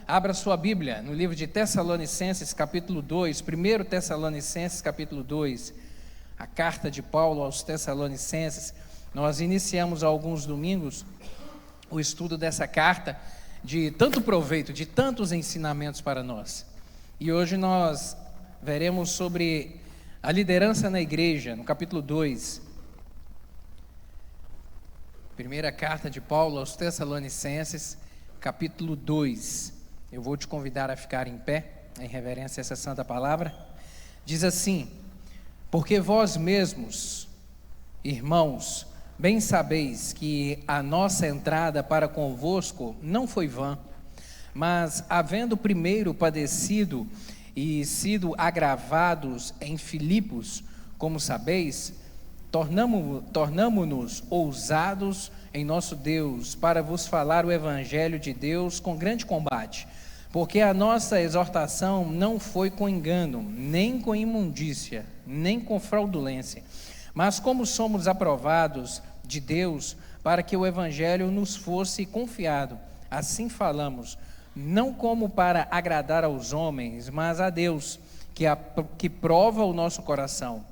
abra sua Bíblia no livro de Tessalonicenses, capítulo 2, 1 Tessalonicenses, capítulo 2, a carta de Paulo aos Tessalonicenses. Nós iniciamos há alguns domingos o estudo dessa carta, de tanto proveito, de tantos ensinamentos para nós. E hoje nós veremos sobre a liderança na igreja, no capítulo 2. Primeira carta de Paulo aos Tessalonicenses, capítulo 2. Eu vou te convidar a ficar em pé, em reverência a essa santa palavra. Diz assim: porque vós mesmos, irmãos, bem sabeis que a nossa entrada para convosco não foi vã, mas havendo primeiro padecido e sido agravados em Filipos, como sabeis, tornamo-nos ousados em nosso Deus para vos falar o Evangelho de Deus com grande combate, porque a nossa exortação não foi com engano, nem com imundícia, nem com fraudulência, mas como somos aprovados de Deus para que o Evangelho nos fosse confiado, assim falamos, não como para agradar aos homens, mas a Deus, que prova o nosso coração.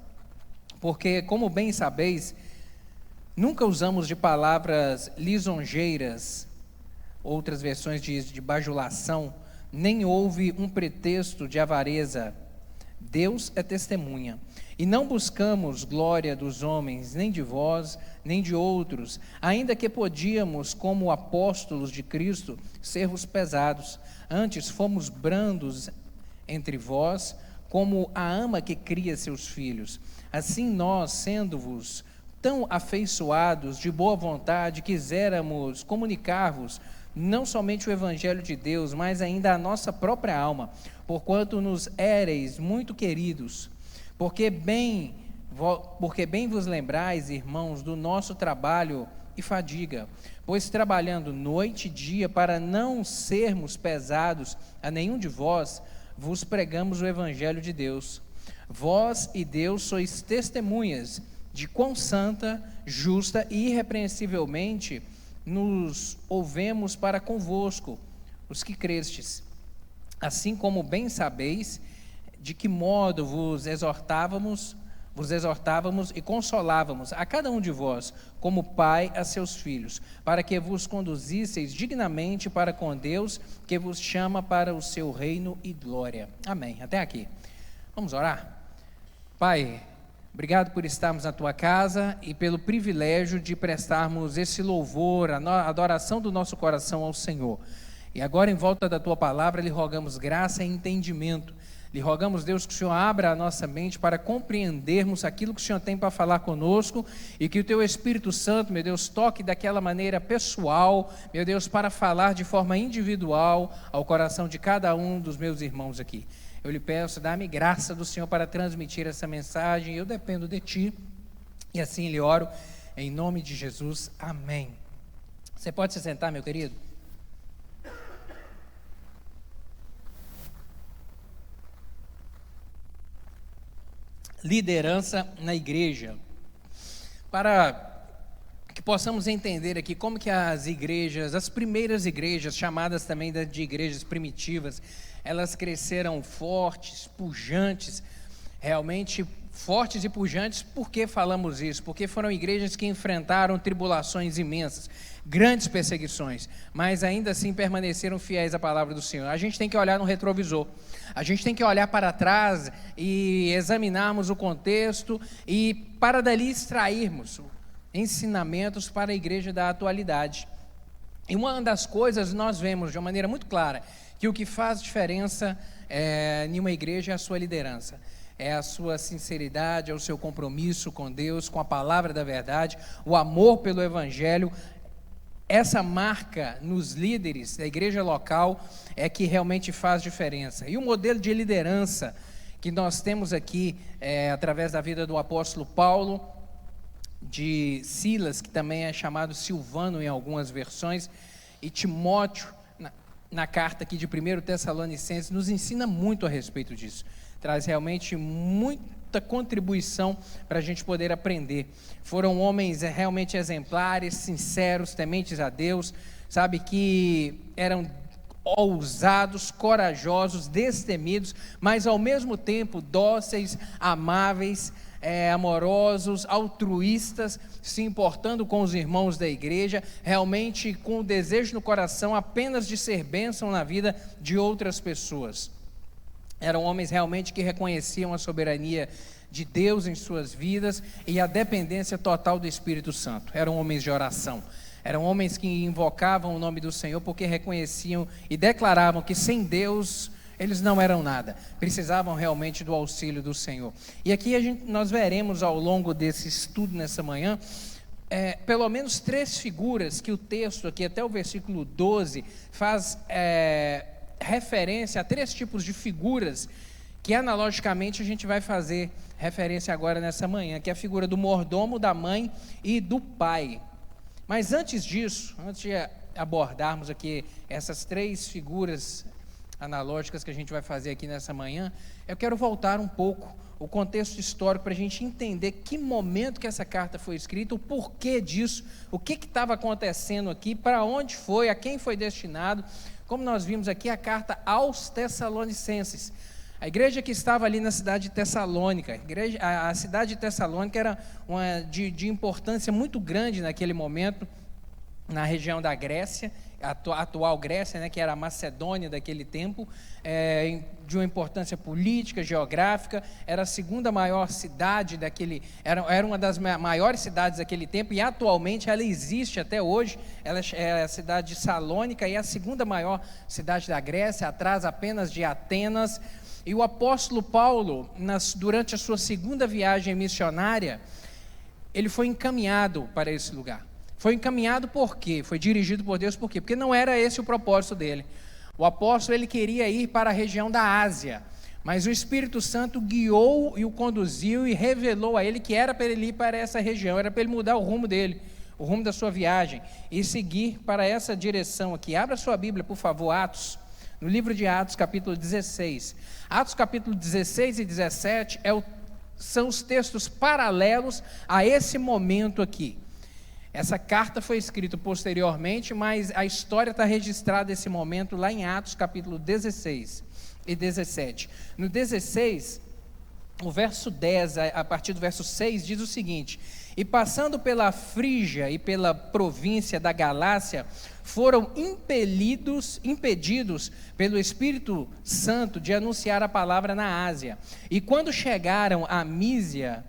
Porque, como bem sabeis, nunca usamos de palavras lisonjeiras, outras versões de bajulação, nem houve um pretexto de avareza. Deus é testemunha. E não buscamos glória dos homens, nem de vós, nem de outros, ainda que podíamos, como apóstolos de Cristo, sermos pesados. Antes fomos brandos entre vós, como a ama que cria seus filhos. Assim nós, sendo-vos tão afeiçoados, de boa vontade, quiséramos comunicar-vos não somente o Evangelho de Deus, mas ainda a nossa própria alma, porquanto nos éreis muito queridos, porque bem vos lembrais, irmãos, do nosso trabalho e fadiga, pois trabalhando noite e dia para não sermos pesados a nenhum de vós, vos pregamos o Evangelho de Deus. Vós e Deus sois testemunhas de quão santa, justa e irrepreensivelmente nos ouvemos para convosco, os que crestes. Assim como bem sabeis de que modo vos exortávamos e consolávamos a cada um de vós, como pai a seus filhos, para que vos conduzisseis dignamente para com Deus, que vos chama para o seu reino e glória. Amém. Até aqui. Vamos orar? Pai, obrigado por estarmos na Tua casa e pelo privilégio de prestarmos esse louvor, a adoração do nosso coração ao Senhor. E agora, em volta da Tua palavra, lhe rogamos graça e entendimento. Lhe rogamos, Deus, que o Senhor abra a nossa mente para compreendermos aquilo que o Senhor tem para falar conosco e que o Teu Espírito Santo, meu Deus, toque daquela maneira pessoal, meu Deus, para falar de forma individual ao coração de cada um dos meus irmãos aqui. Eu lhe peço, dá-me graça do Senhor para transmitir essa mensagem, eu dependo de Ti, e assim lhe oro, em nome de Jesus, amém. Você pode se sentar, meu querido? Liderança na igreja. Para que possamos entender aqui como que as igrejas, as primeiras igrejas, chamadas também de igrejas primitivas, elas cresceram fortes, pujantes, realmente fortes e pujantes. Por que falamos isso? Porque foram igrejas que enfrentaram tribulações imensas, grandes perseguições, mas ainda assim permaneceram fiéis à palavra do Senhor. A gente tem que olhar no retrovisor, a gente tem que olhar para trás e examinarmos o contexto e para dali extrairmos ensinamentos para a igreja da atualidade. E uma das coisas nós vemos de uma maneira muito clara, que o que faz diferença em uma igreja é a sua liderança, é a sua sinceridade, é o seu compromisso com Deus, com a palavra da verdade, o amor pelo Evangelho. Essa marca nos líderes da igreja local é que realmente faz diferença. E o modelo de liderança que nós temos aqui, através da vida do apóstolo Paulo, de Silas, que também é chamado Silvano em algumas versões, e Timóteo, na carta aqui de 1 Tessalonicenses, nos ensina muito a respeito disso. Traz realmente muita contribuição para a gente poder aprender. Foram homens realmente exemplares, sinceros, tementes a Deus, sabe, que eram ousados, corajosos, destemidos, mas ao mesmo tempo dóceis, amáveis, amorosos, altruístas, se importando com os irmãos da igreja, realmente com o desejo no coração apenas de ser bênção na vida de outras pessoas. Eram homens realmente que reconheciam a soberania de Deus em suas vidas e a dependência total do Espírito Santo. Eram homens de oração. Eram homens que invocavam o nome do Senhor porque reconheciam e declaravam que sem Deus eles não eram nada, precisavam realmente do auxílio do Senhor. E aqui nós veremos ao longo desse estudo nessa manhã, pelo menos 3 figuras que o texto aqui, até o versículo 12, faz referência a 3 tipos de figuras que analogicamente a gente vai fazer referência agora nessa manhã, que é a figura do mordomo, da mãe e do pai. Mas antes disso, antes de abordarmos aqui essas 3 figuras analógicas que a gente vai fazer aqui nessa manhã, eu quero voltar um pouco o contexto histórico para a gente entender que momento que essa carta foi escrita, o porquê disso, o que estava acontecendo aqui, para onde foi, a quem foi destinado. Como nós vimos aqui, a carta aos Tessalonicenses. A igreja que estava ali na cidade de Tessalônica, a cidade de Tessalônica era de importância muito grande naquele momento, na região da Grécia, a atual Grécia, né, que era a Macedônia daquele tempo, de uma importância política, geográfica, era a segunda maior cidade daquele, era uma das maiores cidades daquele tempo, e atualmente ela existe até hoje. Ela é a cidade de Salônica e é a segunda maior cidade da Grécia, atrás apenas de Atenas. E o apóstolo Paulo, durante a sua segunda viagem missionária, ele foi encaminhado para esse lugar. Foi encaminhado por quê? Foi dirigido por Deus por quê? Porque não era esse o propósito dele. O apóstolo, ele queria ir para a região da Ásia, mas o Espírito Santo guiou e o conduziu e revelou a ele que era para ele ir para essa região, era para ele mudar o rumo dele, o rumo da sua viagem, e seguir para essa direção aqui. Abra sua Bíblia, por favor, Atos, no livro de Atos, capítulo 16. Atos, capítulo 16 e 17 são os textos paralelos a esse momento aqui. Essa carta foi escrita posteriormente, mas a história está registrada nesse momento lá em Atos, capítulo 16 e 17. No 16, o verso 10, a partir do verso 6, diz o seguinte: e passando pela Frígia e pela província da Galácia, foram impedidos pelo Espírito Santo de anunciar a palavra na Ásia. E quando chegaram a Mísia,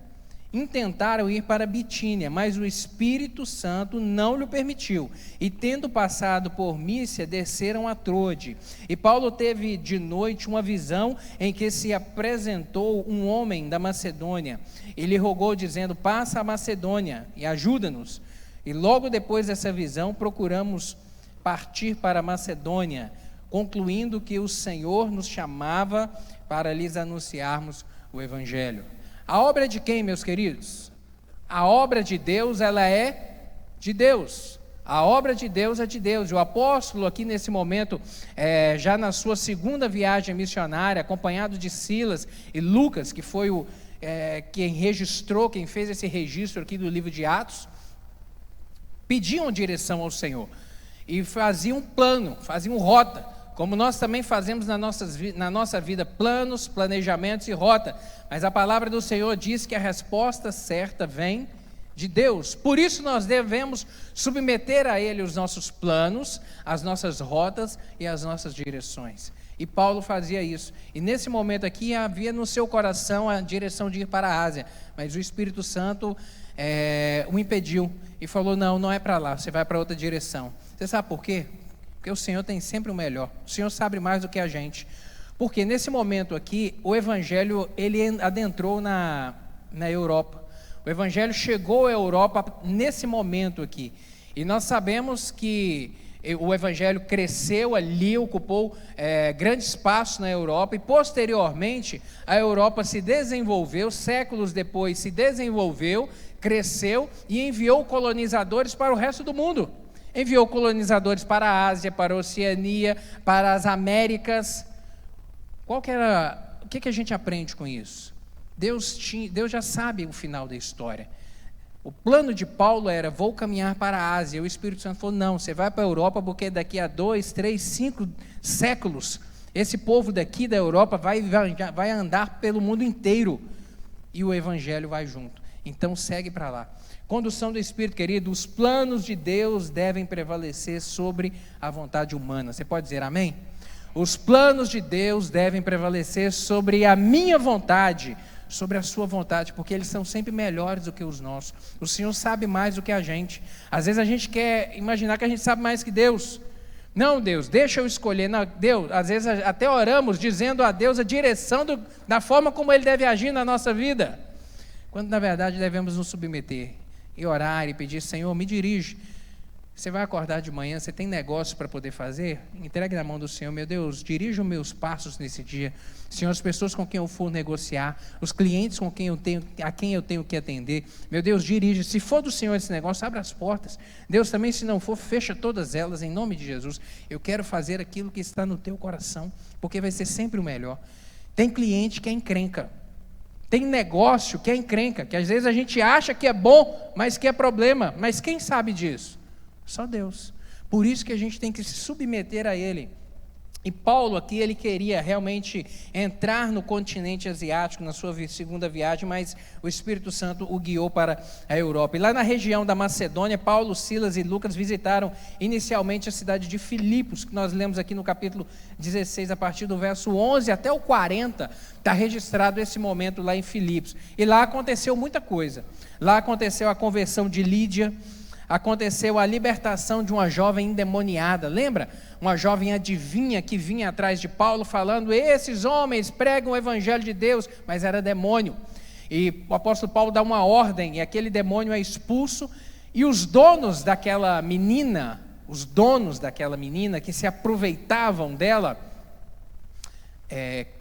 intentaram ir para Bitínia, mas o Espírito Santo não lhe permitiu. E tendo passado por Mísia, desceram a Trode. E Paulo teve de noite uma visão em que se apresentou um homem da Macedônia. E lhe rogou, dizendo: passa a Macedônia e ajuda-nos. E logo depois dessa visão, procuramos partir para a Macedônia, concluindo que o Senhor nos chamava para lhes anunciarmos o Evangelho. A obra de quem, meus queridos? A obra de Deus, ela é de Deus. A obra de Deus é de Deus. E o apóstolo aqui nesse momento, já na sua segunda viagem missionária, acompanhado de Silas e Lucas, que foi quem fez esse registro aqui do livro de Atos, pediam direção ao Senhor e faziam plano, faziam rota, como nós também fazemos na nossa vida, planos, planejamentos e rota. Mas a palavra do Senhor diz que a resposta certa vem de Deus. Por isso nós devemos submeter a Ele os nossos planos, as nossas rotas e as nossas direções. E Paulo fazia isso. E nesse momento aqui havia no seu coração a direção de ir para a Ásia, mas o Espírito Santo o impediu e falou: não é para lá, você vai para outra direção. Você sabe por quê? Porque o Senhor tem sempre o melhor. O Senhor sabe mais do que a gente. Porque nesse momento aqui, o Evangelho, ele adentrou na Europa. O Evangelho chegou à Europa nesse momento aqui. E nós sabemos que o Evangelho cresceu ali, ocupou grande espaço na Europa. E posteriormente, a Europa se desenvolveu, séculos depois se desenvolveu, cresceu e enviou colonizadores para o resto do mundo. Enviou colonizadores para a Ásia, para a Oceania, para as Américas. O que a gente aprende com isso? Deus já sabe o final da história. O plano de Paulo era: vou caminhar para a Ásia. E o Espírito Santo falou: não, você vai para a Europa, porque daqui a 2, 3, 5 séculos, esse povo daqui da Europa vai andar pelo mundo inteiro, e o Evangelho vai junto. Então segue para lá. Condução do Espírito, querido, os planos de Deus devem prevalecer sobre a vontade humana. Você pode dizer amém? Os planos de Deus devem prevalecer sobre a minha vontade, sobre a sua vontade, porque eles são sempre melhores do que os nossos. O Senhor sabe mais do que a gente. Às vezes a gente quer imaginar que a gente sabe mais que Deus. Não, Deus, deixa eu escolher. Não, Deus, às vezes até oramos dizendo a Deus a direção da forma como Ele deve agir na nossa vida, quando na verdade devemos nos submeter e orar e pedir: Senhor, me dirige. Você vai acordar de manhã, você tem negócio para poder fazer? Entregue na mão do Senhor: meu Deus, dirija os meus passos nesse dia. Senhor, as pessoas com quem eu for negociar, os clientes a quem eu tenho que atender, meu Deus, dirija. Se for do Senhor esse negócio, abre as portas. Deus, também, se não for, fecha todas elas, em nome de Jesus. Eu quero fazer aquilo que está no teu coração, porque vai ser sempre o melhor. Tem cliente que é encrenca. Tem negócio que é encrenca, que às vezes a gente acha que é bom, mas que é problema. Mas quem sabe disso? Só Deus. Por isso que a gente tem que se submeter a Ele. E Paulo aqui, ele queria realmente entrar no continente asiático na sua segunda viagem, mas o Espírito Santo o guiou para a Europa. E lá na região da Macedônia, Paulo, Silas e Lucas visitaram inicialmente a cidade de Filipos, que nós lemos aqui no capítulo 16, a partir do verso 11 até o 40, está registrado esse momento lá em Filipos. E lá aconteceu muita coisa. Lá aconteceu a conversão de Lídia, aconteceu a libertação de uma jovem endemoniada. Lembra? Uma jovem adivinha que vinha atrás de Paulo falando: esses homens pregam o Evangelho de Deus, mas era demônio. E o apóstolo Paulo dá uma ordem, e aquele demônio é expulso, e os donos daquela menina que se aproveitavam dela,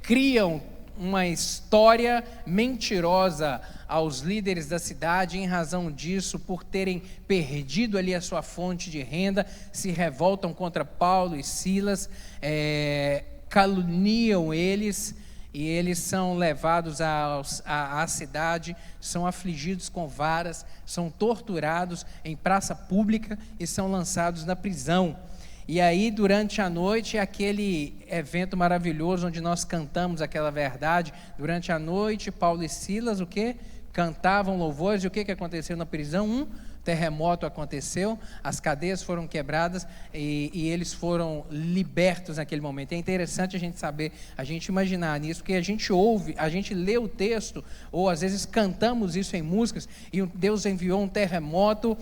criam uma história mentirosa aos líderes da cidade. Em razão disso, por terem perdido ali a sua fonte de renda, se revoltam contra Paulo e Silas, caluniam eles, e eles são levados à cidade, são afligidos com varas, são torturados em praça pública e são lançados na prisão. E aí, durante a noite, aquele evento maravilhoso onde nós cantamos aquela verdade, durante a noite, Paulo e Silas, o quê? Cantavam louvores. E o que aconteceu na prisão? Um terremoto aconteceu, as cadeias foram quebradas e eles foram libertos naquele momento. É interessante a gente saber, a gente imaginar nisso, porque a gente ouve, a gente lê o texto, ou às vezes cantamos isso em músicas, e Deus enviou um terremoto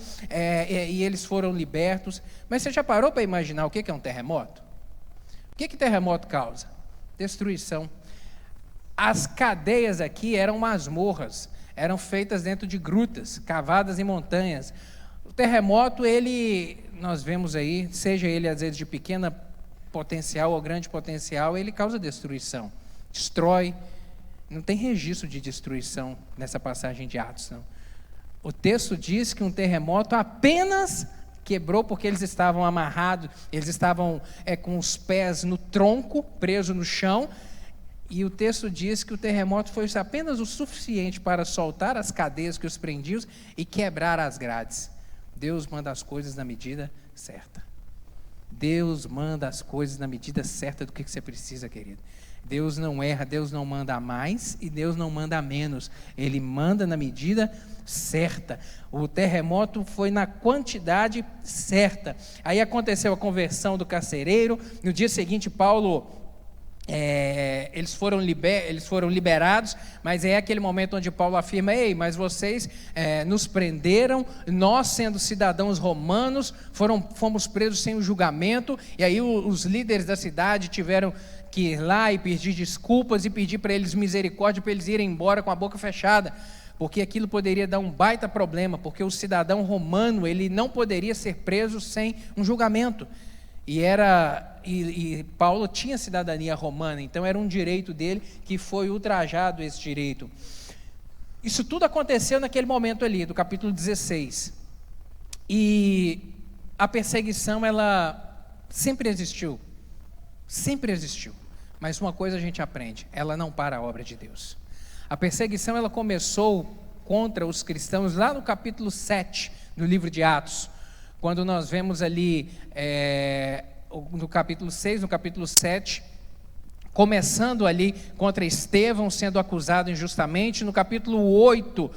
e eles foram libertos. Mas você já parou para imaginar o que é um terremoto? O que terremoto causa? Destruição. As cadeias aqui eram masmorras, eram feitas dentro de grutas, cavadas em montanhas. O terremoto, nós vemos aí, seja ele às vezes de pequena potencial ou grande potencial, ele causa destruição, destrói. Não tem registro de destruição nessa passagem de Atos, não. O texto diz que um terremoto apenas quebrou porque eles estavam amarrados, eles estavam com os pés no tronco, presos no chão. E o texto diz que o terremoto foi apenas o suficiente para soltar as cadeias que os prendiam e quebrar as grades. Deus manda as coisas na medida certa. Deus manda as coisas na medida certa do que você precisa, querido. Deus não erra, Deus não manda a mais e Deus não manda a menos. Ele manda na medida certa. O terremoto foi na quantidade certa. Aí aconteceu a conversão do carcereiro. No dia seguinte, Paulo... eles foram liberados, mas é aquele momento onde Paulo afirma: ei, mas vocês nos prenderam, nós sendo cidadãos romanos, fomos presos sem o julgamento. E aí os líderes da cidade tiveram que ir lá e pedir desculpas e pedir para eles misericórdia, para eles irem embora com a boca fechada, porque aquilo poderia dar um baita problema, porque o cidadão romano, ele não poderia ser preso sem um julgamento. E Paulo tinha cidadania romana, então era um direito dele que foi ultrajado, esse direito. Isso tudo aconteceu naquele momento ali, do capítulo 16. E a perseguição, ela sempre existiu. Sempre existiu. Mas uma coisa a gente aprende: ela não para a obra de Deus. A perseguição, ela começou contra os cristãos lá no capítulo 7 do livro de Atos, quando nós vemos ali no capítulo 6, no capítulo 7, começando ali contra Estevão sendo acusado injustamente, no capítulo 8,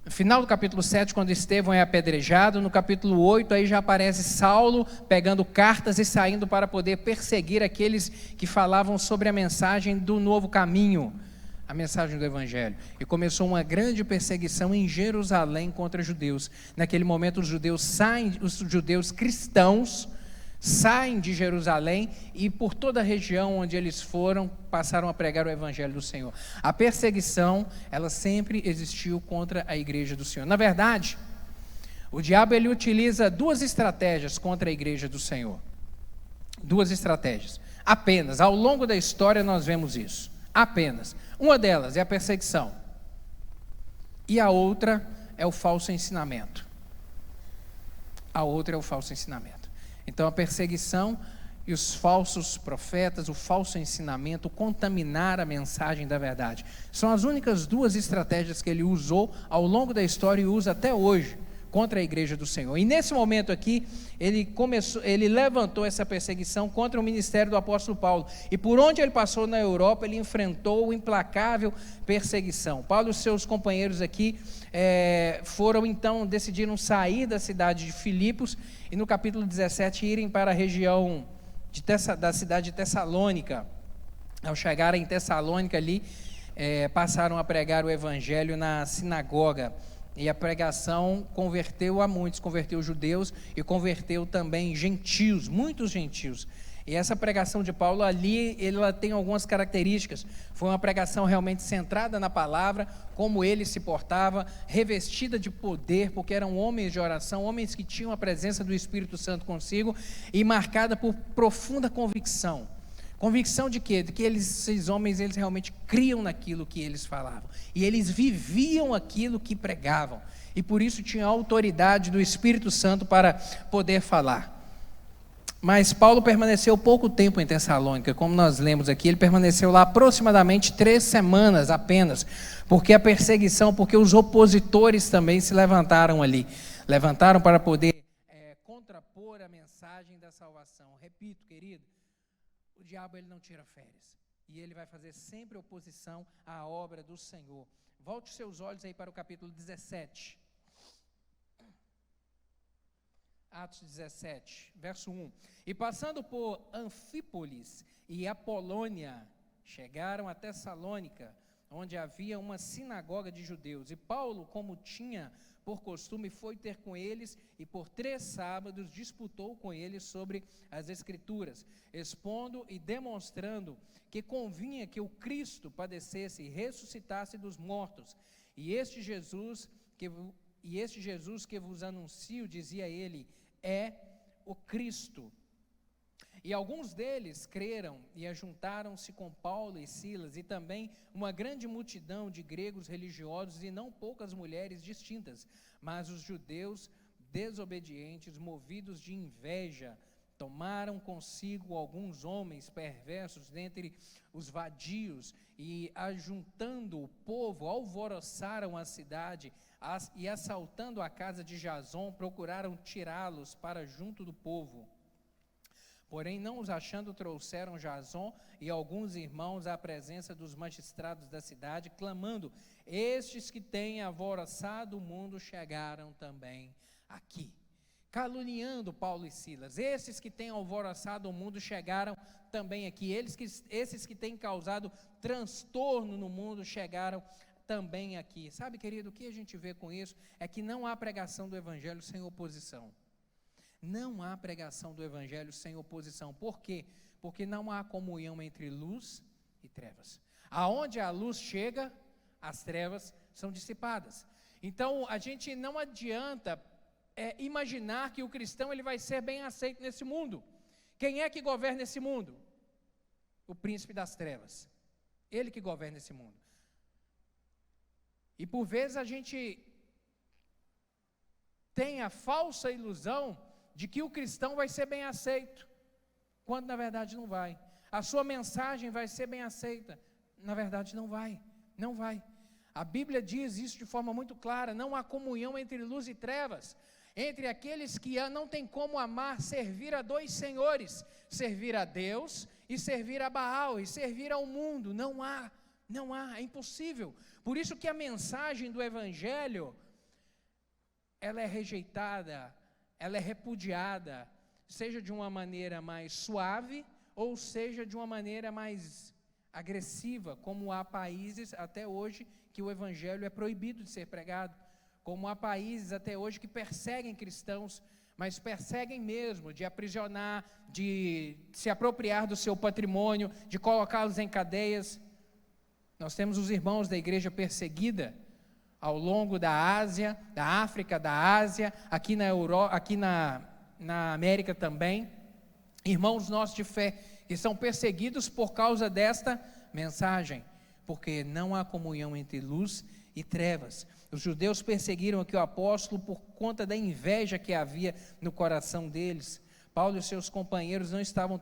no final do capítulo 7, quando Estevão é apedrejado, no capítulo 8, aí já aparece Saulo pegando cartas e saindo para poder perseguir aqueles que falavam sobre a mensagem do novo caminho, a mensagem do Evangelho. E começou uma grande perseguição em Jerusalém contra judeus. Naquele momento os judeus cristãos saem de Jerusalém e por toda a região onde eles foram, passaram a pregar o Evangelho do Senhor. A perseguição, ela sempre existiu contra a igreja do Senhor. Na verdade, o diabo ele utiliza duas estratégias contra a igreja do Senhor. Duas estratégias. Apenas, ao longo da história nós vemos isso. Apenas. Uma delas é a perseguição. E a outra é o falso ensinamento. A outra é o falso ensinamento. Então a perseguição e os falsos profetas, o falso ensinamento, contaminar a mensagem da verdade. São as únicas duas estratégias que ele usou ao longo da história e usa até hoje contra a igreja do Senhor. E nesse momento aqui, ele levantou essa perseguição contra o ministério do apóstolo Paulo. E por onde ele passou na Europa, ele enfrentou implacável perseguição. Paulo e seus companheiros aqui decidiram sair da cidade de Filipos e no capítulo 17 irem para a região da cidade de Tessalônica. Ao chegarem em Tessalônica ali, passaram a pregar o evangelho na sinagoga. E a pregação converteu a muitos, converteu judeus e converteu também gentios, muitos gentios. E essa pregação de Paulo ali, ela tem algumas características. Foi uma pregação realmente centrada na palavra, como ele se portava, revestida de poder, porque eram homens de oração, homens que tinham a presença do Espírito Santo consigo, e marcada por profunda convicção. Convicção de quê? De que esses homens, eles realmente criam naquilo que eles falavam. E eles viviam aquilo que pregavam. E por isso tinham a autoridade do Espírito Santo para poder falar. Mas Paulo permaneceu pouco tempo em Tessalônica, como nós lemos aqui. Ele permaneceu lá aproximadamente 3 semanas apenas. Porque a perseguição, porque os opositores também se levantaram ali. Levantaram para poder contrapor a mensagem da salvação. Repito, querido. O diabo ele não tira férias, e ele vai fazer sempre oposição à obra do Senhor. Volte seus olhos aí para o capítulo 17. Atos 17, verso 1. E passando por Anfípolis e Apolônia, chegaram a Tessalônica, onde havia uma sinagoga de judeus. E Paulo, como tinha por costume, foi ter com eles e por 3 sábados disputou com eles sobre as Escrituras, expondo e demonstrando que convinha que o Cristo padecesse e ressuscitasse dos mortos. E este Jesus que vos anuncio, dizia ele, é o Cristo. E alguns deles creram e ajuntaram-se com Paulo e Silas, e também uma grande multidão de gregos religiosos e não poucas mulheres distintas. Mas os judeus desobedientes, movidos de inveja, tomaram consigo alguns homens perversos dentre os vadios e, ajuntando o povo, alvoroçaram a cidade e, assaltando a casa de Jason, procuraram tirá-los para junto do povo. Porém, não os achando, trouxeram Jason e alguns irmãos à presença dos magistrados da cidade, clamando: estes que têm alvoroçado o mundo chegaram também aqui. Caluniando Paulo e Silas. Esses que têm alvoroçado o mundo chegaram também aqui. Esses que têm causado transtorno no mundo chegaram também aqui. Sabe, querido, o que a gente vê com isso é que não há pregação do evangelho sem oposição. Não há pregação do evangelho sem oposição. Por quê? Porque não há comunhão entre luz e trevas. Aonde a luz chega, as trevas são dissipadas. Então, a gente não adianta imaginar que o cristão ele vai ser bem aceito nesse mundo. Quem é que governa esse mundo? O príncipe das trevas. Ele que governa esse mundo. E por vezes a gente tem a falsa ilusão de que o cristão vai ser bem aceito, quando na verdade não vai. A sua mensagem vai ser bem aceita, na verdade não vai. A Bíblia diz isso de forma muito clara: não há comunhão entre luz e trevas, entre aqueles que não têm como amar, servir a dois senhores, servir a Deus e servir a Baal, e servir ao mundo. Não há, é impossível. Por isso que a mensagem do Evangelho, ela é rejeitada, ela é repudiada, seja de uma maneira mais suave, ou seja de uma maneira mais agressiva, como há países até hoje que o Evangelho é proibido de ser pregado, como há países até hoje que perseguem cristãos, mas perseguem mesmo, de aprisionar, de se apropriar do seu patrimônio, de colocá-los em cadeias. Nós temos os irmãos da igreja perseguida ao longo da Ásia, da África, da Ásia, aqui na Europa, aqui na América também, irmãos nossos de fé, que são perseguidos por causa desta mensagem, porque não há comunhão entre luz e trevas. Os judeus perseguiram aqui o apóstolo por conta da inveja que havia no coração deles. Paulo e seus companheiros não estavam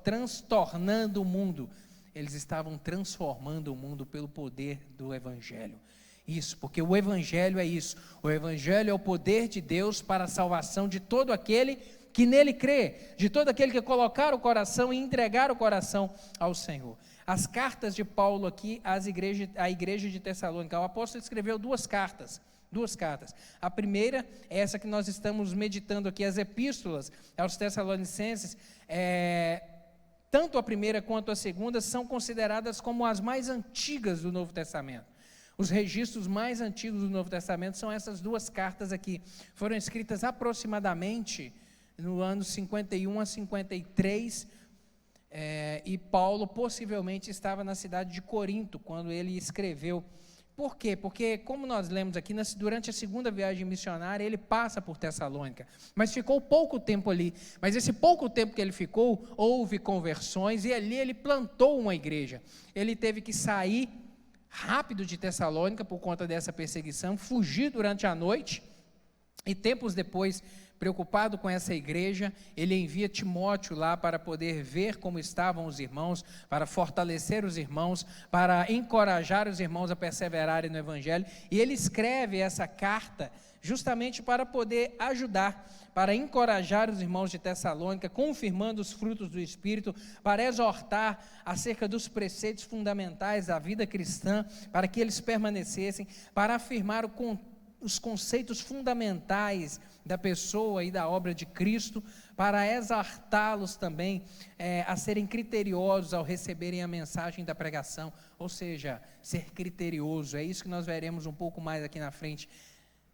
transtornando o mundo, eles estavam transformando o mundo pelo poder do Evangelho. Isso, porque o Evangelho é isso. O Evangelho é o poder de Deus para a salvação de todo aquele que nele crê, de todo aquele que colocar o coração e entregar o coração ao Senhor. As cartas de Paulo aqui à igreja de Tessalônica, o apóstolo escreveu duas cartas. A primeira é essa que nós estamos meditando aqui, as epístolas aos Tessalonicenses. Tanto a primeira quanto a segunda são consideradas como as mais antigas do Novo Testamento. Os registros mais antigos do Novo Testamento são essas duas cartas aqui. Foram escritas aproximadamente no ano 51 a 53, e Paulo possivelmente estava na cidade de Corinto, quando ele escreveu. Por quê? Porque, como nós lemos aqui, durante a segunda viagem missionária, ele passa por Tessalônica, mas ficou pouco tempo ali. Mas esse pouco tempo que ele ficou, houve conversões, e ali ele plantou uma igreja. Ele teve que sair rápido de Tessalônica por conta dessa perseguição, fugir durante a noite, e tempos depois, preocupado com essa igreja, ele envia Timóteo lá para poder ver como estavam os irmãos, para fortalecer os irmãos, para encorajar os irmãos a perseverarem no Evangelho, e ele escreve essa carta justamente para poder ajudar, para encorajar os irmãos de Tessalônica, confirmando os frutos do Espírito, para exortar acerca dos preceitos fundamentais da vida cristã, para que eles permanecessem, para afirmar os conceitos fundamentais da pessoa e da obra de Cristo, para exortá-los também a serem criteriosos ao receberem a mensagem da pregação, ou seja, ser criterioso. É isso que nós veremos um pouco mais aqui na frente,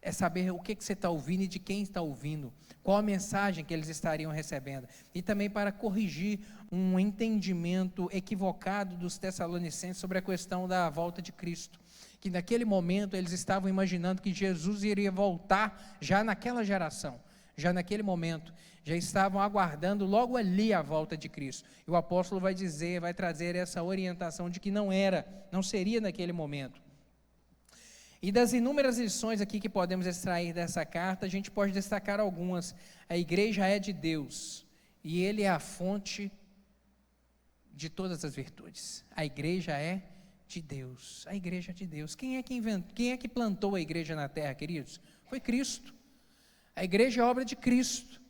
é saber o que você está ouvindo e de quem está ouvindo, qual a mensagem que eles estariam recebendo, e também para corrigir um entendimento equivocado dos Tessalonicenses sobre a questão da volta de Cristo, que naquele momento eles estavam imaginando que Jesus iria voltar já naquela geração, já naquele momento, já estavam aguardando logo ali a volta de Cristo, e o apóstolo vai trazer essa orientação de que não seria naquele momento. E das inúmeras lições aqui que podemos extrair dessa carta, a gente pode destacar algumas. A igreja é de Deus, e Ele é a fonte de todas as virtudes. A igreja é de Deus, a igreja é de Deus. Quem é que plantou a igreja na terra, queridos? Foi Cristo. A igreja é obra de Cristo.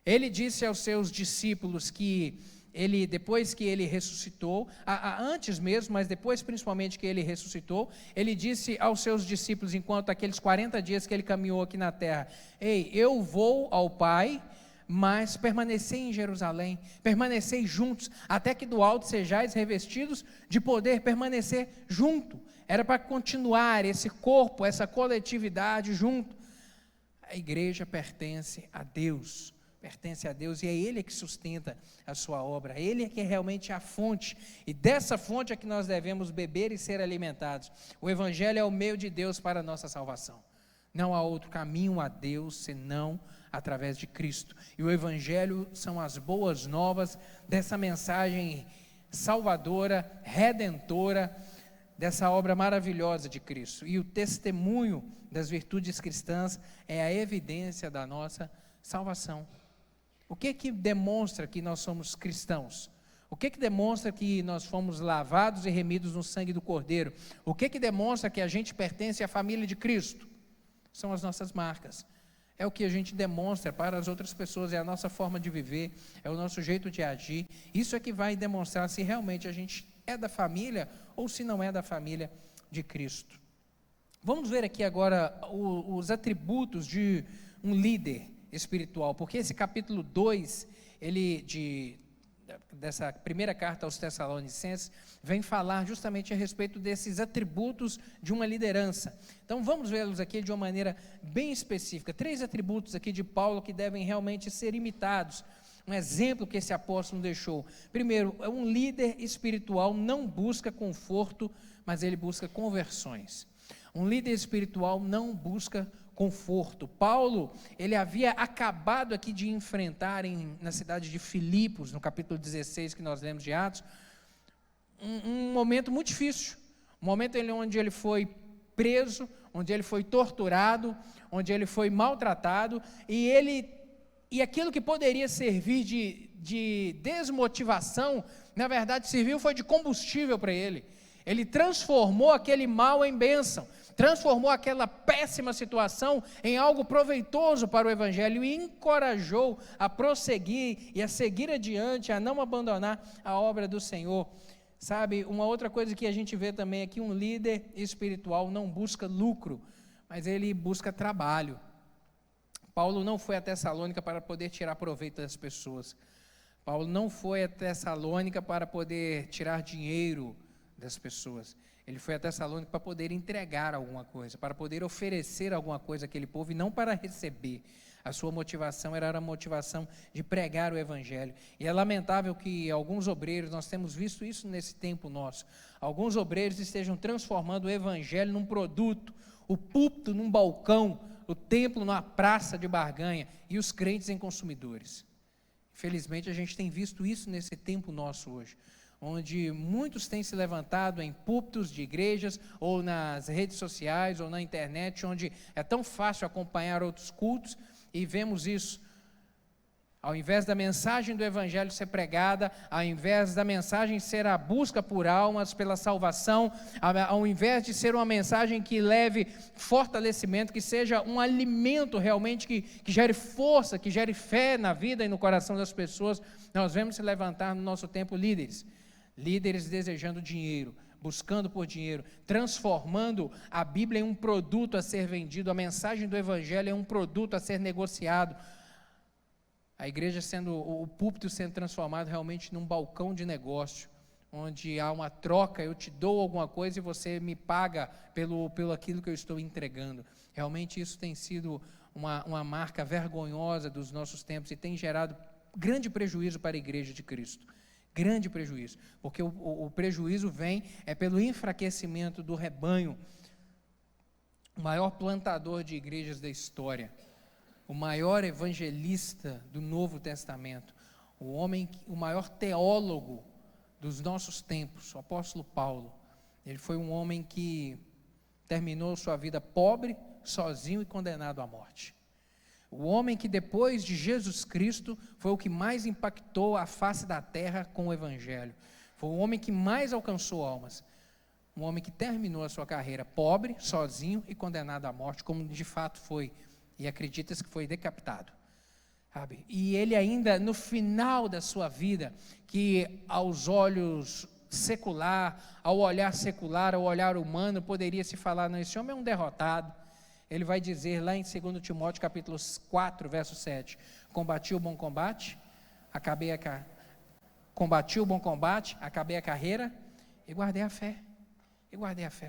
Ele disse aos seus discípulos que depois que ele ressuscitou, antes mesmo, mas depois principalmente que ele ressuscitou, ele disse aos seus discípulos, enquanto aqueles 40 dias que ele caminhou aqui na terra: ei, eu vou ao Pai, mas permanecei em Jerusalém, permanecei juntos, até que do alto sejais revestidos de poder. Permanecer junto, era para continuar esse corpo, essa coletividade junto. A igreja pertence a Deus, e é Ele que sustenta a sua obra, Ele é que é realmente a fonte, e dessa fonte é que nós devemos beber e ser alimentados. O Evangelho é o meio de Deus para a nossa salvação, não há outro caminho a Deus senão através de Cristo, e o Evangelho são as boas novas dessa mensagem salvadora, redentora, dessa obra maravilhosa de Cristo, e o testemunho das virtudes cristãs é a evidência da nossa salvação. O que demonstra que nós somos cristãos? O que demonstra que nós fomos lavados e remidos no sangue do Cordeiro? O que demonstra que a gente pertence à família de Cristo? São as nossas marcas. É o que a gente demonstra para as outras pessoas, é a nossa forma de viver, é o nosso jeito de agir. Isso é que vai demonstrar se realmente a gente é da família ou se não é da família de Cristo. Vamos ver aqui agora os atributos de um líder espiritual, porque esse capítulo 2, dessa primeira carta aos Tessalonicenses, vem falar justamente a respeito desses atributos de uma liderança. Então vamos vê-los aqui de uma maneira bem específica. 3 atributos aqui de Paulo que devem realmente ser imitados. Um exemplo que esse apóstolo deixou. Primeiro, um líder espiritual não busca conforto, mas ele busca conversões. Um líder espiritual não busca conforto. Paulo, ele havia acabado aqui de enfrentar na cidade de Filipos, no capítulo 16 que nós lemos de Atos, um momento muito difícil, um momento onde ele foi preso, onde ele foi torturado, onde ele foi maltratado, e aquilo que poderia servir de desmotivação, na verdade serviu foi de combustível para ele. Ele transformou aquele mal em bênção, transformou aquela péssima situação em algo proveitoso para o Evangelho e encorajou a prosseguir e a seguir adiante, a não abandonar a obra do Senhor. Sabe, uma outra coisa que a gente vê também é que um líder espiritual não busca lucro, mas ele busca trabalho. Paulo não foi a Tessalônica para poder tirar proveito das pessoas. Paulo não foi a Tessalônica para poder tirar dinheiro das pessoas. Ele foi a Tessalônica para poder entregar alguma coisa, para poder oferecer alguma coisa àquele povo e não para receber. A sua motivação era a motivação de pregar o Evangelho. E é lamentável que alguns obreiros, nós temos visto isso nesse tempo nosso, alguns obreiros estejam transformando o Evangelho num produto, o púlpito num balcão, o templo numa praça de barganha e os crentes em consumidores. Infelizmente a gente tem visto isso nesse tempo nosso hoje, onde muitos têm se levantado em púlpitos de igrejas, ou nas redes sociais, ou na internet, onde é tão fácil acompanhar outros cultos, e vemos isso. Ao invés da mensagem do Evangelho ser pregada, ao invés da mensagem ser a busca por almas, pela salvação, ao invés de ser uma mensagem que leve fortalecimento, que seja um alimento realmente que gere força, que gere fé na vida e no coração das pessoas, nós vemos se levantar no nosso tempo líderes desejando dinheiro, buscando por dinheiro, transformando a Bíblia em um produto a ser vendido, a mensagem do Evangelho em um produto a ser negociado, a igreja o púlpito sendo transformado realmente num balcão de negócio, onde há uma troca, eu te dou alguma coisa e você me paga pelo aquilo que eu estou entregando. Realmente isso tem sido uma marca vergonhosa dos nossos tempos e tem gerado grande prejuízo para a igreja de Cristo. Grande prejuízo, porque o prejuízo vem pelo enfraquecimento do rebanho. O maior plantador de igrejas da história, o maior evangelista do Novo Testamento, o maior teólogo dos nossos tempos, o apóstolo Paulo, ele foi um homem que terminou sua vida pobre, sozinho e condenado à morte. O homem que depois de Jesus Cristo foi o que mais impactou a face da terra com o Evangelho. Foi o homem que mais alcançou almas. Um homem que terminou a sua carreira pobre, sozinho e condenado à morte, como de fato foi. E acredita-se que foi decapitado. Sabe? E ele ainda, no final da sua vida, que aos olhos secular, ao olhar secular, ao olhar humano, poderia se falar, não, esse homem é um derrotado. Ele vai dizer lá em 2 Timóteo capítulo 4, verso 7, combati o bom combate, acabei a carreira e guardei a fé.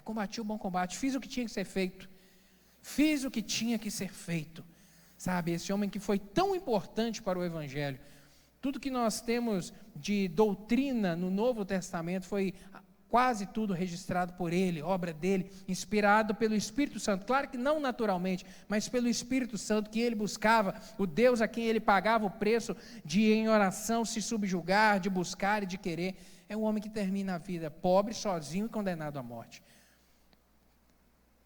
Combati o bom combate, fiz o que tinha que ser feito. Sabe, esse homem que foi tão importante para o Evangelho. Tudo que nós temos de doutrina no Novo Testamento foi quase tudo registrado por ele, obra dele, inspirado pelo Espírito Santo, claro que não naturalmente, mas pelo Espírito Santo que ele buscava, o Deus a quem ele pagava o preço de em oração se subjugar, de buscar e de querer. É um homem que termina a vida pobre, sozinho e condenado à morte.